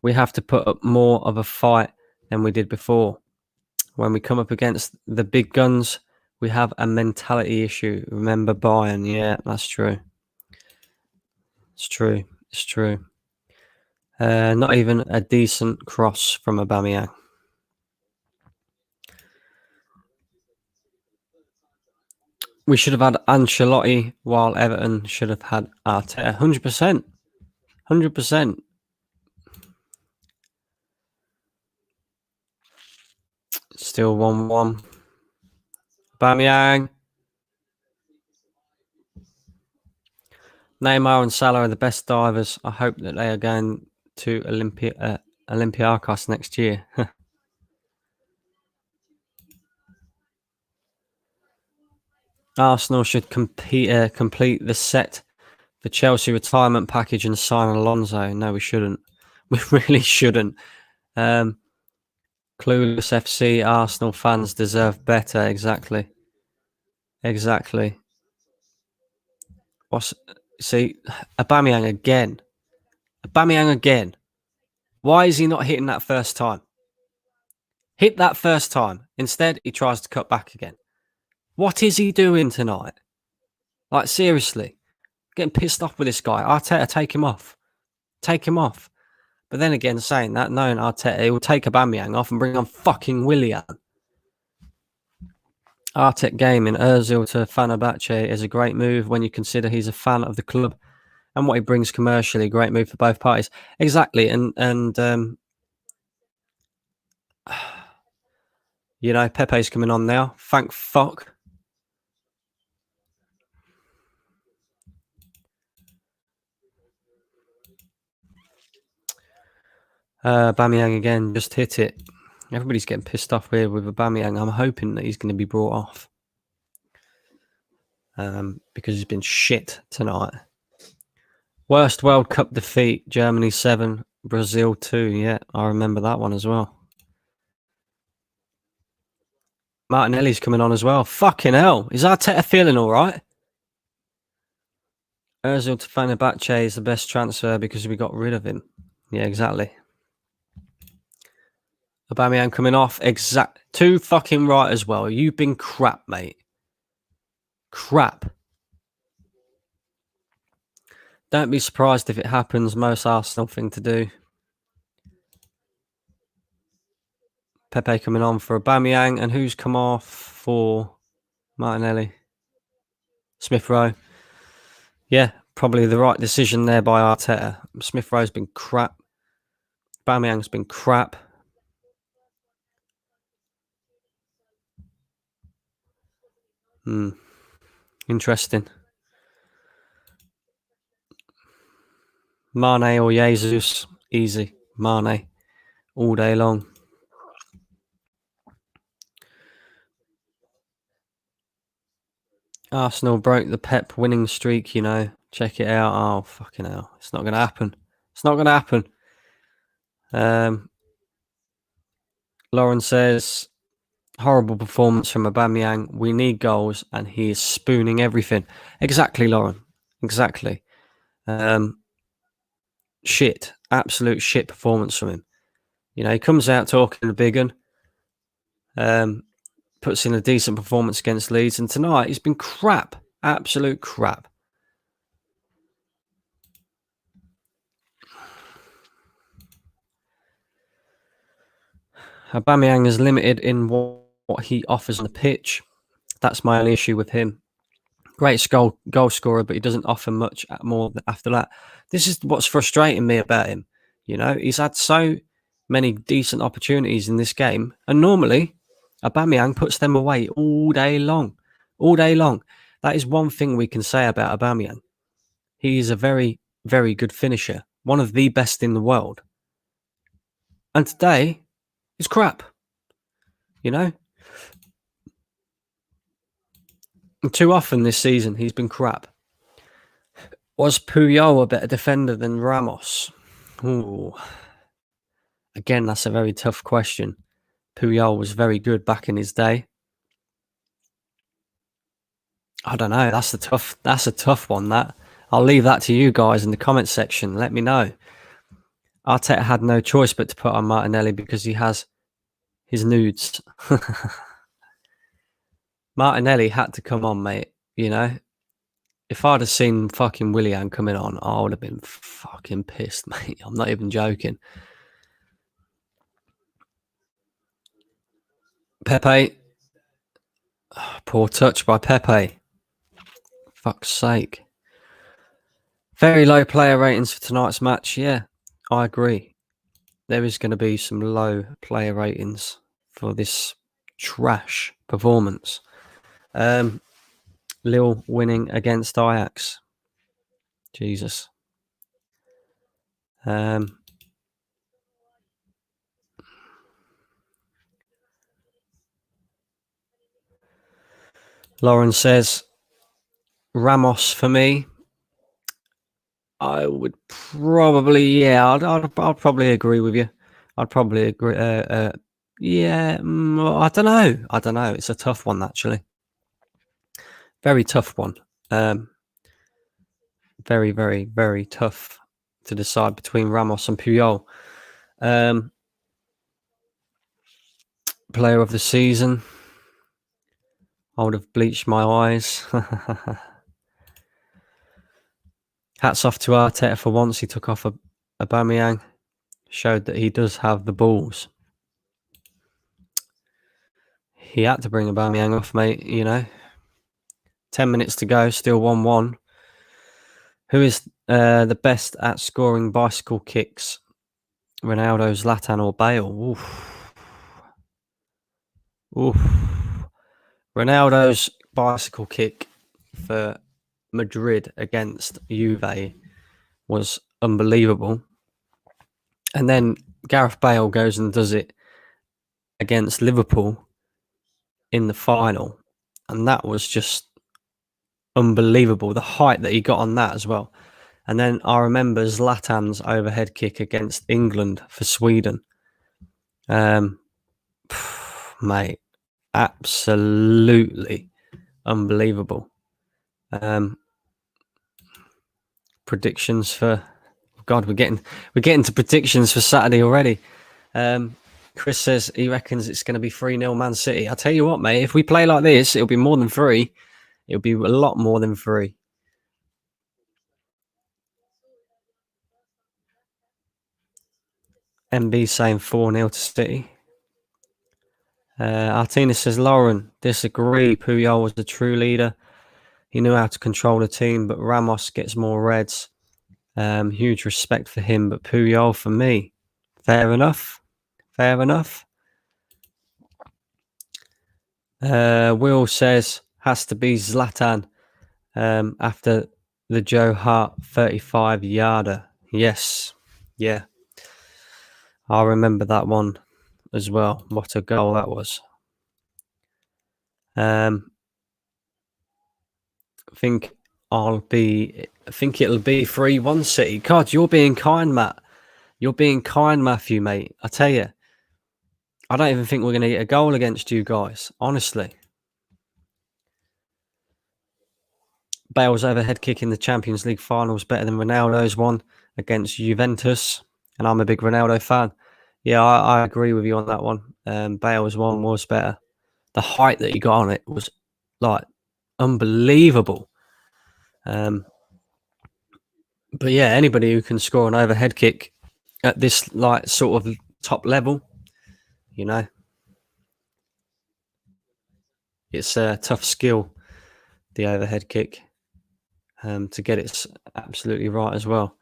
we have to put up more of a fight than we did before. When we come up against the big guns, we have a mentality issue. Remember Bayern? Yeah, that's true. It's true. Not even a decent cross from Aubameyang. We should have had Ancelotti while Everton should have had Arteta. 100%. 100%. Still 1-1. Aubameyang. Neymar and Salah are the best divers. I hope that they are going to Olympiacos next year. Arsenal should complete the set for Chelsea retirement package and sign Alonso. No, we shouldn't. We really shouldn't. Clueless FC, Arsenal fans deserve better. Exactly. See, Aubameyang again. Why is he not hitting that first time? Hit that first time. Instead, he tries to cut back again. What is he doing tonight? Like, seriously. Getting pissed off with this guy. Arteta, take him off. But then again, saying that, knowing Arteta, he will take Aubameyang off and bring on fucking Willian. Arteta Gaming, Ozil to Fenerbahce is a great move when you consider he's a fan of the club and what he brings commercially. Great move for both parties. Exactly. And you know, Pepe's coming on now. Thank fuck. Aubameyang again, just hit it. Everybody's getting pissed off here with Aubameyang. I'm hoping that he's going to be brought off. Because he's been shit tonight. Worst World Cup defeat, Germany 7, Brazil 2. Yeah, I remember that one as well. Martinelli's coming on as well. Fucking hell. Is Arteta feeling all right? Ozil to Fenerbahce is the best transfer because we got rid of him. Yeah, exactly. Aubameyang coming off. Too fucking right as well. You've been crap, mate. Crap. Don't be surprised if it happens. Most Arsenal thing to do. Pepe coming on for Aubameyang. And who's come off for Martinelli? Smith Rowe. Yeah, probably the right decision there by Arteta. Smith Rowe's been crap. Aubameyang's been crap. Interesting. Mane or Jesus? Easy. Mane. All day long. Arsenal broke the Pep winning streak, you know. Check it out. Oh, fucking hell. It's not going to happen. Lauren says, horrible performance from Aubameyang. We need goals and he is spooning everything. Exactly, Lauren. Exactly. Shit. Absolute shit performance from him. You know, he comes out talking the big one. Puts in a decent performance against Leeds. And tonight, he's been crap. Absolute crap. Aubameyang is limited in what he offers on the pitch. That's my only issue with him. Great goal scorer, but he doesn't offer much more after that. This is what's frustrating me about him. He's had so many decent opportunities in this game, and normally Aubameyang puts them away all day long. All day long. That is one thing we can say about Aubameyang. He is a very, very good finisher, one of the best in the world. And today, it's crap. And too often this season, he's been crap. Was Puyol a better defender than Ramos? Ooh. Again, that's a very tough question. Puyol was very good back in his day. I don't know. That's a tough one. That I'll leave that to you guys in the comment section. Let me know. Arteta had no choice but to put on Martinelli because he has his nudes. Martinelli had to come on, mate. If I'd have seen fucking Willian coming on, I would have been fucking pissed, mate. I'm not even joking. Pepe. Oh, poor touch by Pepe. Fuck's sake. Very low player ratings for tonight's match. Yeah, I agree. There is going to be some low player ratings for this trash performance. Lille winning against Ajax. Jesus. Lauren says, Ramos for me. I would probably, I'd probably agree with you. I'd probably agree. I don't know. It's a tough one, actually. Very tough one. Very, very, very tough to decide between Ramos and Puyol. Player of the season. I would have bleached my eyes. Hats off to Arteta for once. He took off Aubameyang. Showed that he does have the balls. He had to bring Aubameyang off, mate. 10 minutes to go, still 1-1. Who is the best at scoring bicycle kicks? Ronaldo, Zlatan, or Bale? Oof. Ronaldo's bicycle kick for Madrid against Juve was unbelievable. And then Gareth Bale goes and does it against Liverpool in the final. And that was just unbelievable. The height that he got on that as well. And then I remember Zlatan's overhead kick against England for Sweden. Mate, absolutely unbelievable. Predictions for God, we're getting to predictions for Saturday already. Chris says he reckons it's going to be 3-0 Man City. I tell you what, mate, if we play like this, it'll be more than 3. It'll be a lot more than 3. MB saying 4-0 to City. Artina says, Lauren, disagree. Puyol was the true leader. He knew how to control the team, but Ramos gets more reds. Huge respect for him, but Puyol for me. Fair enough. Will says, has to be Zlatan after the Joe Hart 35-yarder. Yes. Yeah. I remember that one as well. What a goal that was. I think it'll be 3-1 City. God, you're being kind, Matt. You're being kind, Matthew, mate. I tell you, I don't even think we're going to get a goal against you guys, honestly. Bale's overhead kick in the Champions League final was better than Ronaldo's one against Juventus, and I'm a big Ronaldo fan. Yeah, I agree with you on that one. Bale's one was better. The height that he got on it was like unbelievable. But yeah, anybody who can score an overhead kick at this like sort of top level, it's a tough skill. the overhead kick to get it absolutely right as well.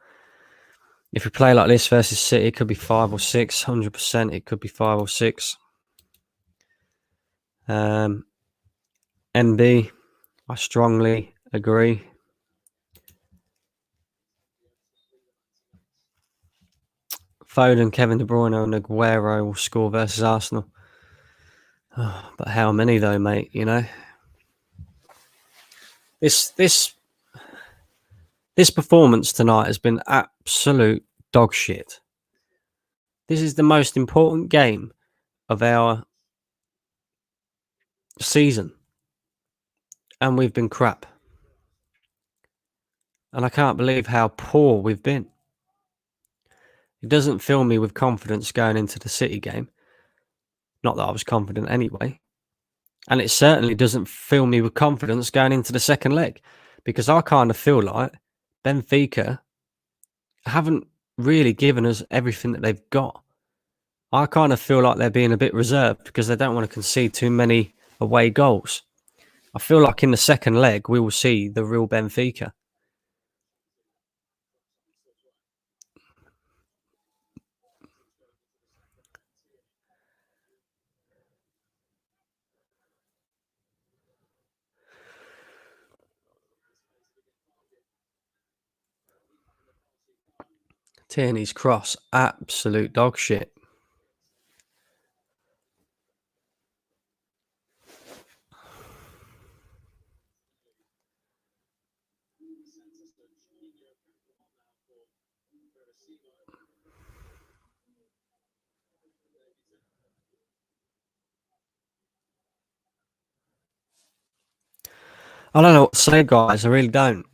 If we play like this versus City, it could be 5 or 6. 100%, it could be 5 or 6. NB, I strongly agree. Foden, Kevin De Bruyne and Aguero will score versus Arsenal. Oh, but how many though, mate? You know, this performance tonight has been absolute dog shit. This is the most important game of our season, and we've been crap. And I can't believe how poor we've been. It doesn't fill me with confidence going into the City game. Not that I was confident anyway. And it certainly doesn't fill me with confidence going into the second leg, because I kind of feel like Benfica haven't really given us everything that they've got. I kind of feel like they're being a bit reserved because they don't want to concede too many away goals. I feel like in the second leg, we will see the real Benfica. Tierney's cross, absolute dog shit. I don't know what to say, guys. I really don't.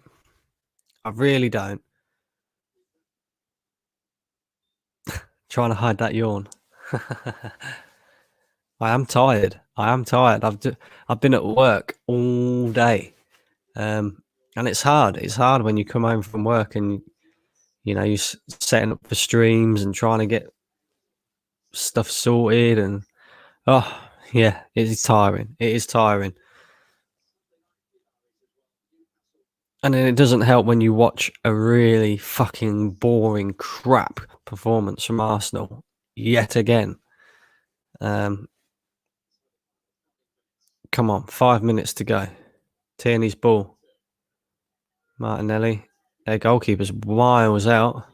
I really don't. Trying to hide that yawn. I am tired. I've been at work all day, and it's hard. It's hard when you come home from work and you're setting up for streams and trying to get stuff sorted. And yeah, it is tiring. It is tiring. And then it doesn't help when you watch a really fucking boring crap performance from Arsenal yet again. Come on, 5 minutes to go. Tierney's ball. Martinelli. Their goalkeeper's miles out.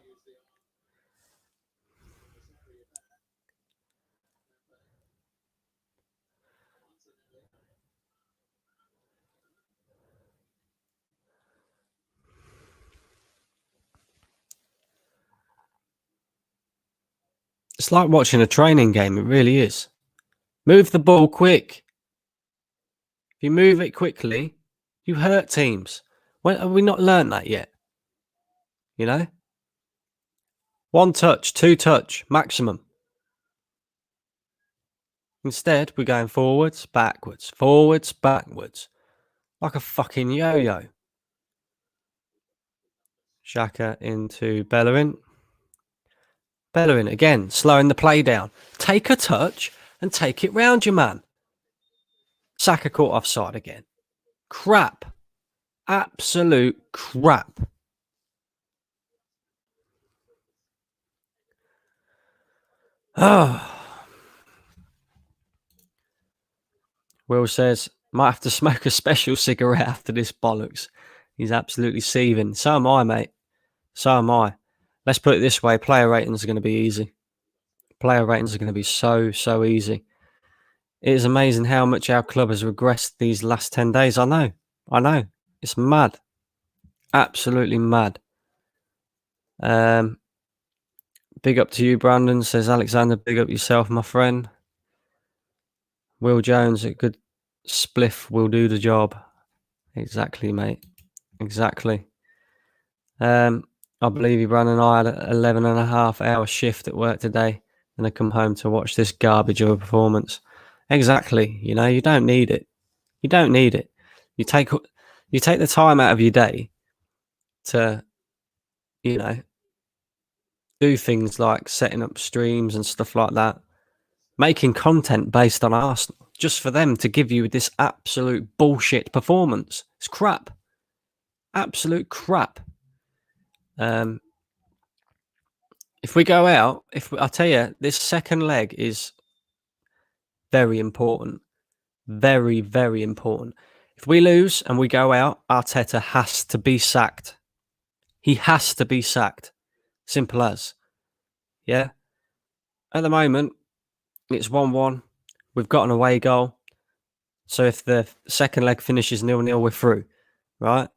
It's like watching a training game. It really is. Move the ball quick. If you move it quickly, you hurt teams. When have we not learned that yet? You know? 1 touch, 2 touch, maximum. Instead, we're going forwards, backwards, like a fucking yo-yo. Xhaka into Bellerin. Bellerin again, slowing the play down. Take a touch and take it round you, man. Saka caught offside again. Crap. Absolute crap. Oh. Will says, might have to smoke a special cigarette after this bollocks. He's absolutely seething. So am I, mate. So am I. Let's put it this way. Player ratings are going to be easy. Player ratings are going to be so easy. It is amazing how much our club has regressed these last 10 days. I know. It's mad. Absolutely mad. Big up to you, Brandon, says Alexander. Big up yourself, my friend. Will Jones, a good spliff will do the job. Exactly, mate. Exactly. I believe you, Brandon, and I had an 11.5-hour shift at work today, and I come home to watch this garbage of a performance. Exactly. You don't need it. You don't need it. You take the time out of your day to, do things like setting up streams and stuff like that, making content based on Arsenal, just for them to give you this absolute bullshit performance. It's crap. Absolute crap. If we go out, I tell you, this second leg is very important. Very, very important. If we lose and we go out, Arteta has to be sacked. He has to be sacked. Simple as. Yeah? At the moment, it's 1-1. We've got an away goal. So if the second leg finishes 0-0, we're through. Right?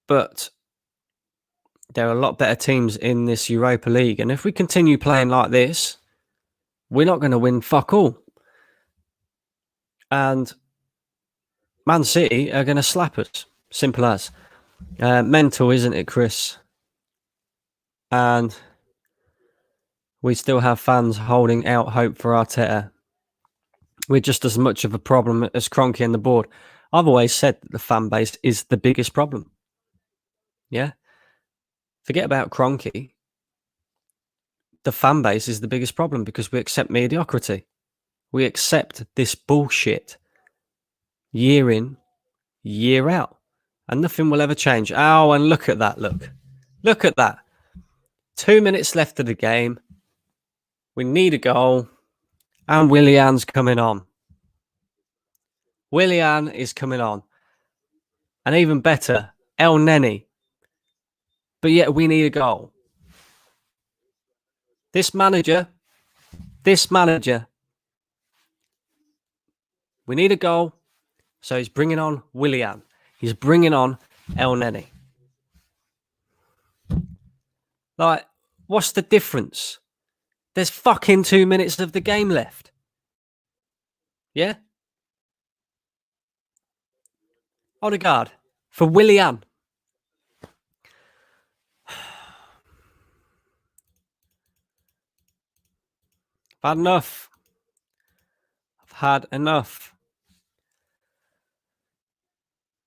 But there are a lot better teams in this Europa League. And if we continue playing like this, we're not going to win fuck all. And Man City are going to slap us. Simple as. Mental, isn't it, Chris? And we still have fans holding out hope for Arteta. We're just as much of a problem as Kroenke and the board. I've always said that the fan base is the biggest problem. Yeah? Forget about Kroenke. The fan base is the biggest problem because we accept mediocrity. We accept this bullshit year in, year out. And nothing will ever change. Oh, and look at that, look. Look at that. 2 minutes left of the game. We need a goal. And Willian's coming on. Willian is coming on. And even better, El Neni. But yet we need a goal. This manager, we need a goal. So he's bringing on Willian. He's bringing on El Neni. Like, what's the difference? There's fucking 2 minutes of the game left. Yeah? Odegaard for Willian. I've had enough. I've had enough.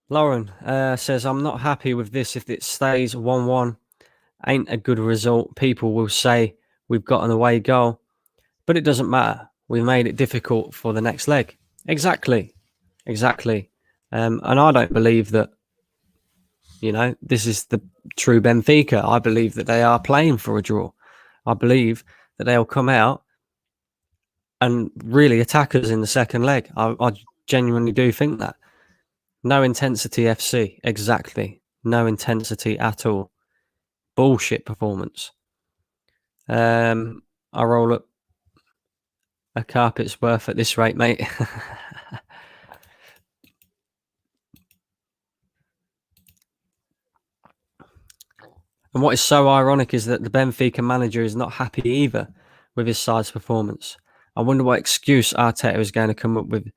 Lauren says, I'm not happy with this. If it stays 1-1, ain't a good result. People will say we've got an away goal, but it doesn't matter. We made it difficult for the next leg. Exactly. And I don't believe that, this is the true Benfica. I believe that they are playing for a draw. I believe that they'll come out and really attack us in the second leg. I genuinely do think that. No intensity FC. Exactly. No intensity at all. Bullshit performance. I roll up a carpet's worth at this rate, mate. And what is so ironic is that the Benfica manager is not happy either with his side's performance. I wonder what excuse Arteta is going to come up with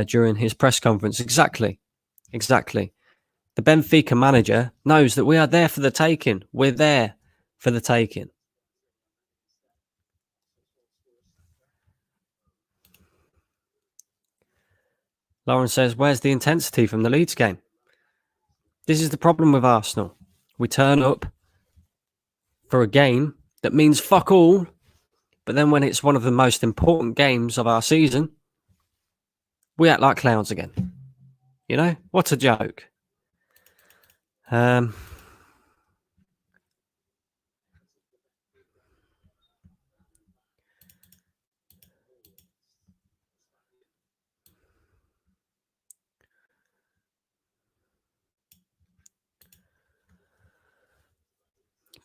during his press conference. Exactly. The Benfica manager knows that we are there for the taking. We're there for the taking. Lauren says, where's the intensity from the Leeds game? This is the problem with Arsenal. We turn up for a game that means fuck all, but then when it's one of the most important games of our season, we act like clowns again. What a joke.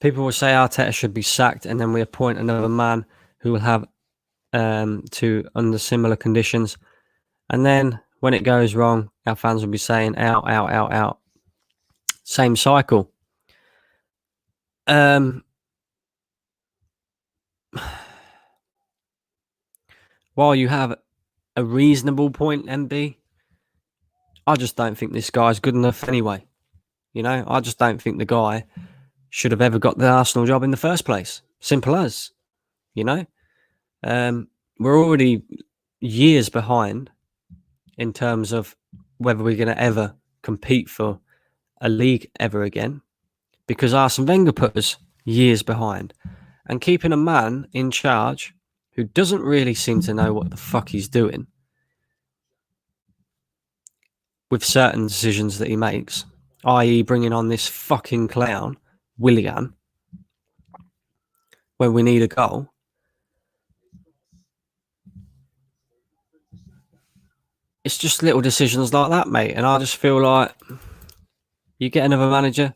People will say Arteta should be sacked, and then we appoint another man who will have under similar conditions. And then when it goes wrong, our fans will be saying out. Same cycle. While you have a reasonable point, MB, I just don't think this guy's good enough anyway. I just don't think the guy should have ever got the Arsenal job in the first place. Simple as. We're already years behind in terms of whether we're going to ever compete for a league ever again, because Arsene Wenger put us years behind. And keeping a man in charge who doesn't really seem to know what the fuck he's doing with certain decisions that he makes, i.e. bringing on this fucking clown, Willian, when we need a goal. It's just little decisions like that, mate. And I just feel like you get another manager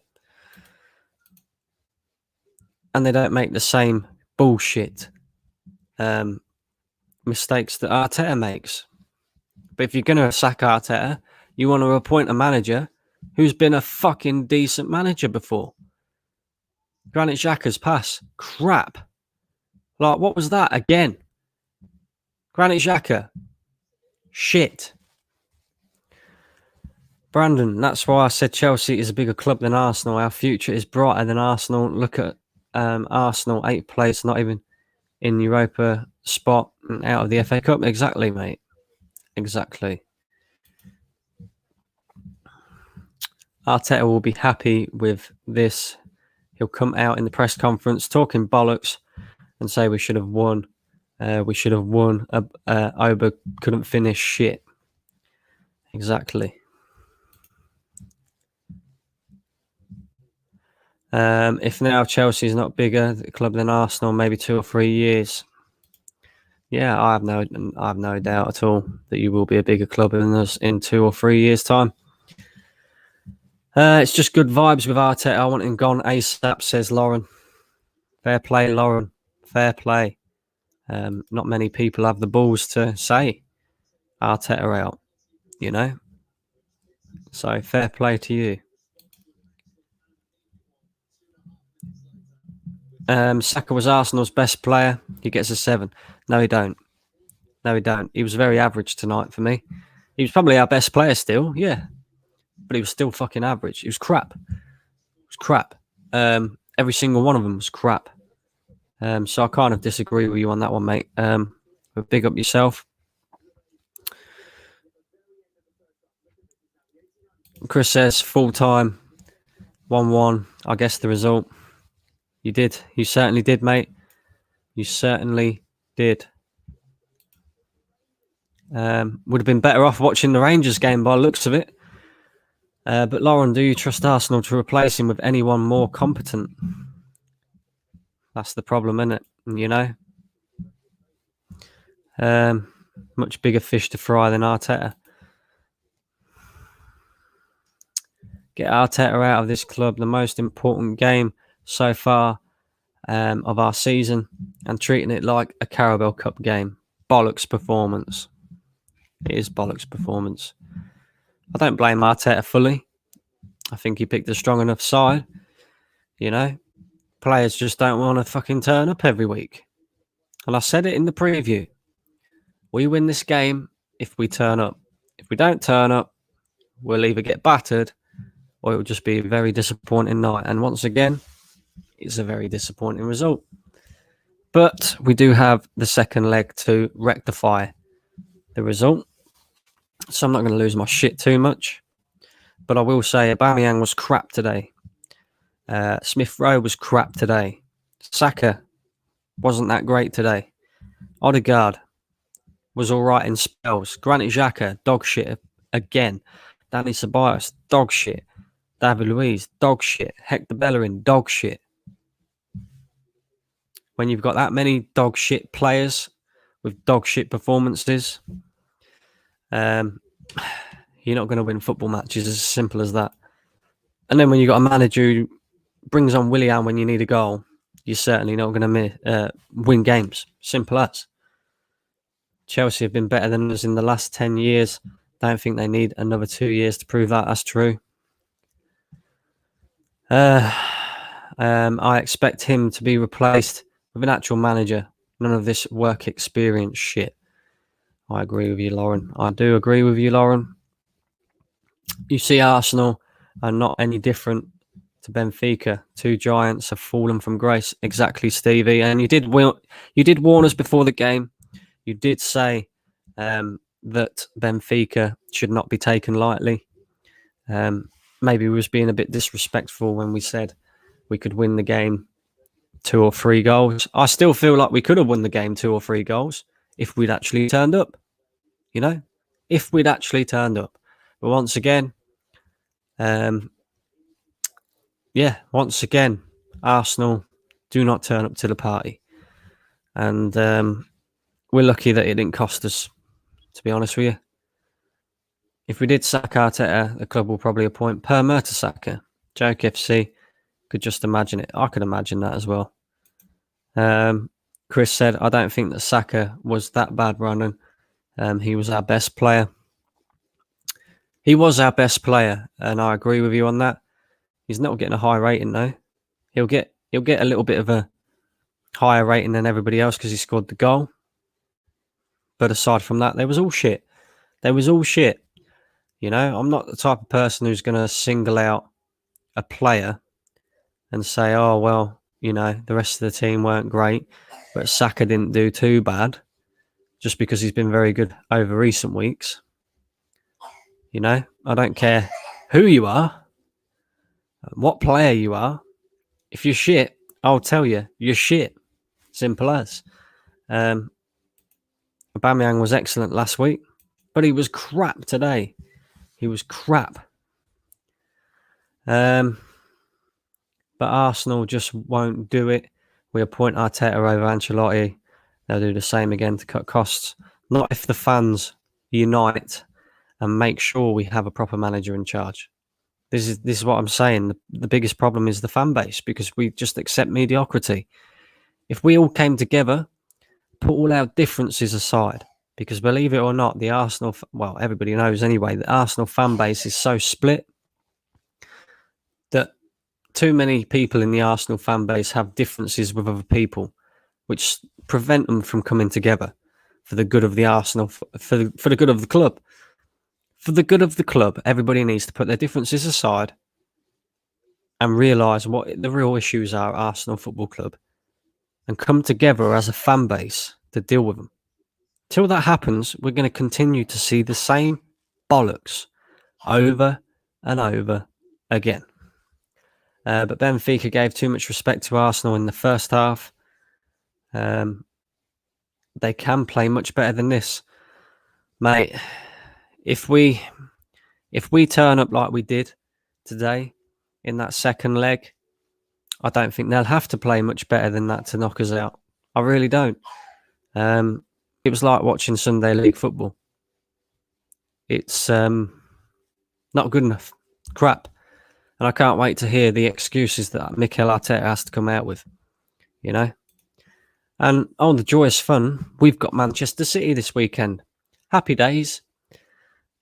and they don't make the same bullshit mistakes that Arteta makes. But if you're going to sack Arteta, you want to appoint a manager who's been a fucking decent manager before. Granit Xhaka's pass, crap. Like, what was that again? Granit Xhaka, shit. Brandon, that's why I said Chelsea is a bigger club than Arsenal. Our future is brighter than Arsenal. Look at Arsenal, 8th place, not even in Europa spot, out of the FA Cup. Exactly, mate. Exactly. Arteta will be happy with this. He'll come out in the press conference talking bollocks and say we should have won. We should have won. Oba couldn't finish shit. Exactly. If now Chelsea is not bigger club than Arsenal, maybe 2 or 3 years. Yeah, I have no doubt at all that you will be a bigger club than us in 2 or 3 years' time. It's just good vibes with Arteta. I want him gone ASAP, says Lauren. Fair play, Lauren. Fair play. Not many people have the balls to say Arteta out, you know? So fair play to you. Saka was Arsenal's best player. He gets a 7. No, he don't. He was very average tonight for me. He was probably our best player still, yeah. But he was still fucking average. He was crap. Every single one of them was crap. So I kind of disagree with you on that one, mate. But big up yourself. Chris says full time, 1-1. I guess the result. You did. You certainly did, mate. You certainly did. Would have been better off watching the Rangers game by the looks of it. But Lauren, do you trust Arsenal to replace him with anyone more competent? That's the problem, isn't it? You know? Much bigger fish to fry than Arteta. Get Arteta out of this club. The most important game so far of our season, and treating it like a Carabao Cup game. Bollocks performance. It is bollocks performance. I don't blame Arteta fully. I think he picked a strong enough side. You know, players just don't want to fucking turn up every week. And I said it in the preview. We win this game if we turn up. If we don't turn up, we'll either get battered or it will just be a very disappointing night. And once again, it's a very disappointing result. But we do have the second leg to rectify the result. So I'm not going to lose my shit too much. But I will say Aubameyang was crap today. Smith Rowe was crap today. Saka wasn't that great today. Odegaard was all right in spells. Granit Xhaka, dog shit again. Danny Ceballos, dog shit. David Luiz, dog shit. Hector Bellerin, dog shit. When you've got that many dog shit players with dog shit performances, you're not going to win football matches. As simple as that. And then when you've got a manager who brings on Willian when you need a goal, you're certainly not going to win games. Simple as. Chelsea have been better than us in the last 10 years. Don't think they need another 2 years to prove that that's true. I expect him to be replaced with an actual manager. None of this work experience shit. I agree with you, Lauren. I do agree with you, Lauren. You see, Arsenal are not any different to Benfica. 2 giants have fallen from grace. Exactly, Stevie. And you did warn us before the game. You did say that Benfica should not be taken lightly. Maybe we was being a bit disrespectful when we said we could win the game 2 or 3 goals. I still feel like we could have won the game 2 or 3 goals if we'd actually turned up. You know, if we'd actually turned up. But once again, Arsenal do not turn up to the party. And we're lucky that it didn't cost us, to be honest with you. If we did sack Arteta, the club will probably appoint Per Mertesacker. Joke FC, could just imagine it. I could imagine that as well. Chris said, I don't think that Saka was that bad running. He was our best player. He was our best player, and I agree with you on that. He's not getting a high rating though. He'll get a little bit of a higher rating than everybody else because he scored the goal. But aside from that, they was all shit. You know, I'm not the type of person who's going to single out a player and say, oh, well, you know, the rest of the team weren't great, but Saka didn't do too bad just because he's been very good over recent weeks. You know, I don't care who you are, what player you are. If you're shit, I'll tell you, you're shit. Simple as. Aubameyang was excellent last week, but he was crap today. He was crap. But Arsenal just won't do it. We appoint Arteta over Ancelotti. They'll do the same again to cut costs. Not if the fans unite and make sure we have a proper manager in charge. This is what I'm saying. The biggest problem is the fan base because we just accept mediocrity. If we all came together, put all our differences aside, because believe it or not, the Arsenal, well, everybody knows anyway, the Arsenal fan base is so split that too many people in the Arsenal fan base have differences with other people, which prevent them from coming together for the good of the Arsenal, for the good of the club. For the good of the club, everybody needs to put their differences aside and realise what the real issues are at Arsenal Football Club and come together as a fan base to deal with them. Till that happens, we're going to continue to see the same bollocks over and over again. But Benfica gave too much respect to Arsenal in the first half. They can play much better than this. Mate, if we turn up like we did today in that second leg, I don't think they'll have to play much better than that to knock us out. I really don't. It was like watching Sunday League football. It's not good enough. Crap. And I can't wait to hear the excuses that Mikel Arteta has to come out with. You know? And on the joyous fun, we've got Manchester City this weekend. Happy days.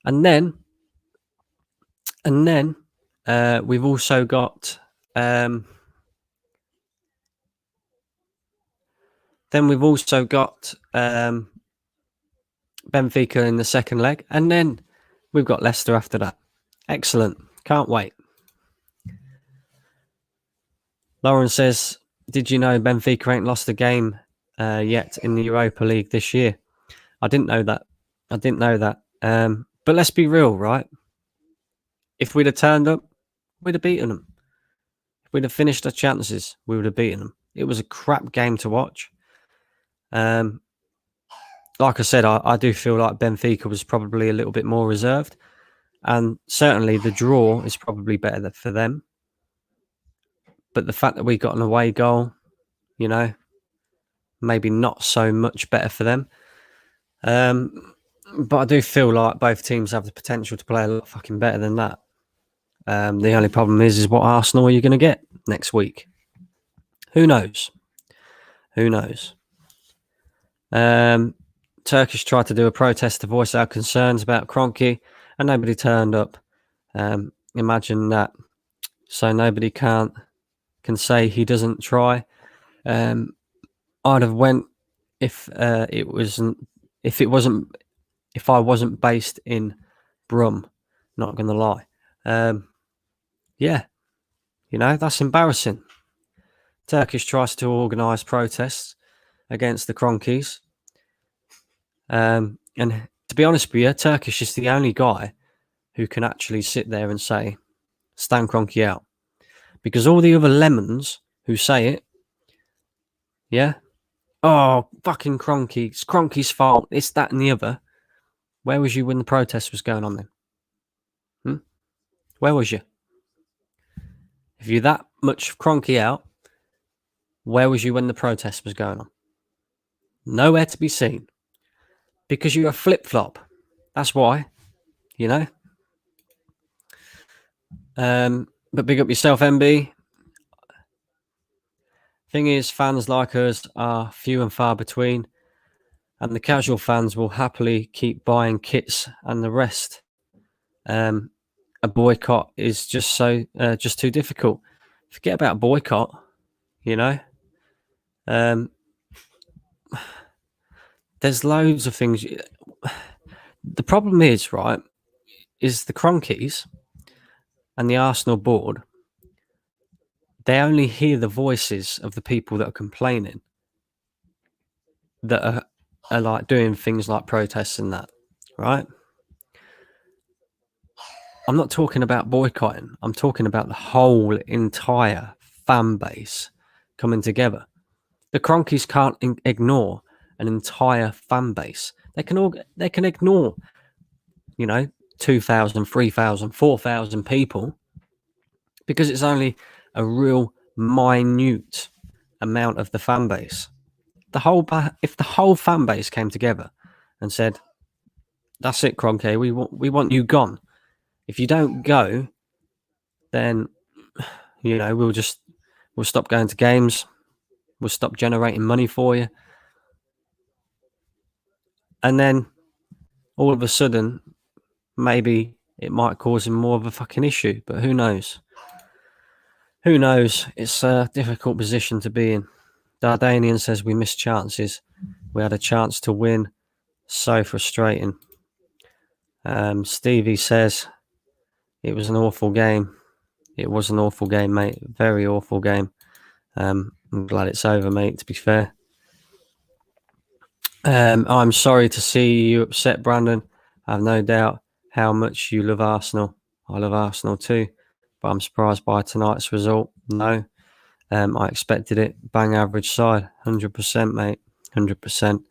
And then we've also got Benfica in the second leg, and then we've got Leicester after that. Excellent. Can't wait. Lauren says, did you know Benfica ain't lost a game yet in the Europa League this year? I didn't know that. But let's be real, right? If we'd have turned up, we'd have beaten them. If we'd have finished our chances, we would have beaten them. It was a crap game to watch. Like I said, I do feel like Benfica was probably a little bit more reserved. And certainly the draw is probably better for them. But the fact that we got an away goal, you know, maybe not so much better for them. But I do feel like both teams have the potential to play a lot fucking better than that. The only problem is what Arsenal are you going to get next week? Who knows? Turkish tried to do a protest to voice our concerns about Kroenke and nobody turned up. Imagine that. So nobody can say he doesn't try. I'd have went if I wasn't based in Brum. Not going to lie. Yeah, you know, that's embarrassing. Turkish tries to organise protests against the Kroenkes. And to be honest with you, Turkish is the only guy who can actually sit there and say, Stan Kroenke out. Because all the other lemons who say it, yeah, oh, fucking Kroenke, it's Kroenke's fault, it's that and the other. Where was you when the protest was going on then? Where was you? If you're that much cronky out, where was you when the protest was going on? Nowhere to be seen. Because you're a flip-flop. That's why, you know. But big up yourself, MB. Thing is, fans like us are few and far between, and the casual fans will happily keep buying kits and the rest. A boycott is just too difficult. Forget about boycott, you know. There's loads of things. The problem is, right, is the Cronkies and the Arsenal board, they only hear the voices of the people that are complaining, that are like doing things like protests and that, right? I'm not talking about boycotting. I'm talking about the whole entire fan base coming together. The Cronkies can't ignore an entire fan base. They can ignore, 2,000, 3,000, 4,000 people, because it's only a real minute amount of the fan base. If the whole fan base came together and said, "That's it, Cronky, we want you gone. If you don't go, then we'll stop going to games. We'll stop generating money for you." And then all of a sudden, maybe it might cause him more of a fucking issue, but who knows? Who knows? It's a difficult position to be in. Dardanian says we missed chances. We had a chance to win. So frustrating. Stevie says it was an awful game. It was an awful game, mate. Very awful game. I'm glad it's over, mate, to be fair. I'm sorry to see you upset, Brandon. I have no doubt how much you love Arsenal. I love Arsenal too, but I'm surprised by tonight's result. No, I expected it. Bang average side, 100%, mate, 100%.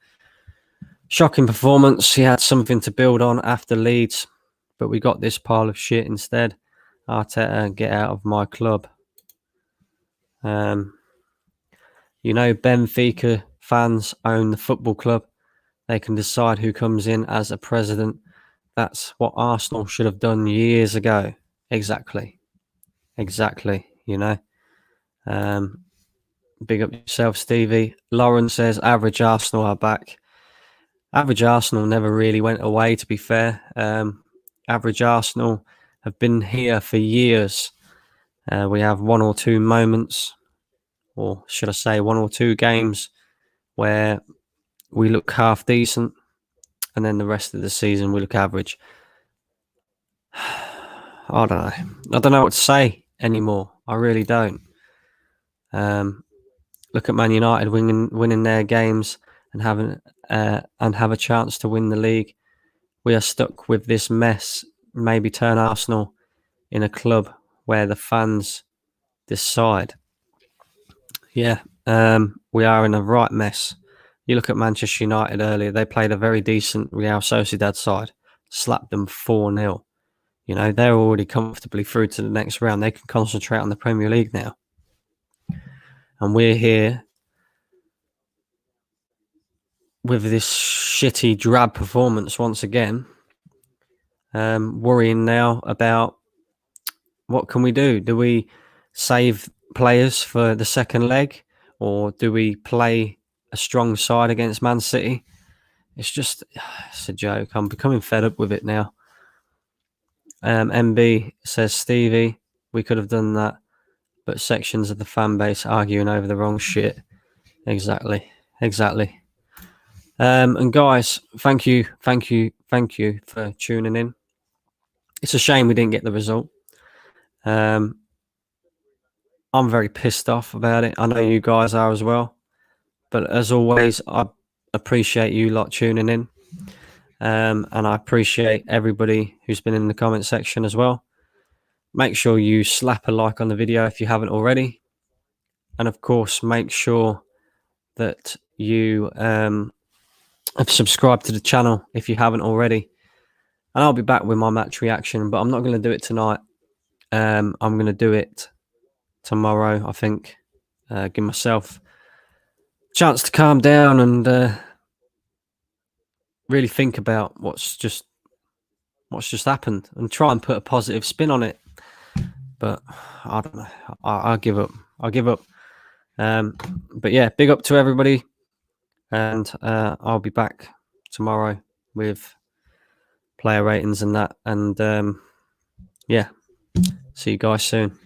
Shocking performance. He had something to build on after Leeds, but we got this pile of shit instead. Arteta, get out of my club. Benfica fans own the football club. They can decide who comes in as a president. That's what Arsenal should have done years ago. Exactly. Big up yourself, Stevie. Lauren says average Arsenal are back. Average Arsenal never really went away, to be fair. Average Arsenal have been here for years. We have one or two moments, or should I say one or two games, where we look half decent, and then the rest of the season we look average. I don't know. I don't know what to say anymore. I really don't. Look at Man United winning their games and have a chance to win the league. We are stuck with this mess. Maybe turn Arsenal in a club where the fans decide. Yeah, we are in a right mess. You look at Manchester United earlier, they played a very decent Real Sociedad side, slapped them 4-0. They're already comfortably through to the next round. They can concentrate on the Premier League now. And we're here with this shitty, drab performance once again, worrying now about what can we do? Do we save players for the second leg, or do we play a strong side against Man City? It's a joke. I'm becoming fed up with it now. MB says, Stevie, we could have done that, but sections of the fan base arguing over the wrong shit. Exactly. And guys, thank you for tuning in. It's a shame we didn't get the result. I'm very pissed off about it. I know you guys are as well. But as always, I appreciate you lot tuning in. And I appreciate everybody who's been in the comment section as well. Make sure you slap a like on the video if you haven't already. And of course, make sure that you have subscribed to the channel if you haven't already. And I'll be back with my match reaction, but I'm not going to do it tonight. I'm going to do it tomorrow, I think. Give myself a chance to calm down and really think about what's just happened and try and put a positive spin on it. But I don't know. I'll give up. But yeah, big up to everybody, and I'll be back tomorrow with player ratings and that. And yeah, see you guys soon.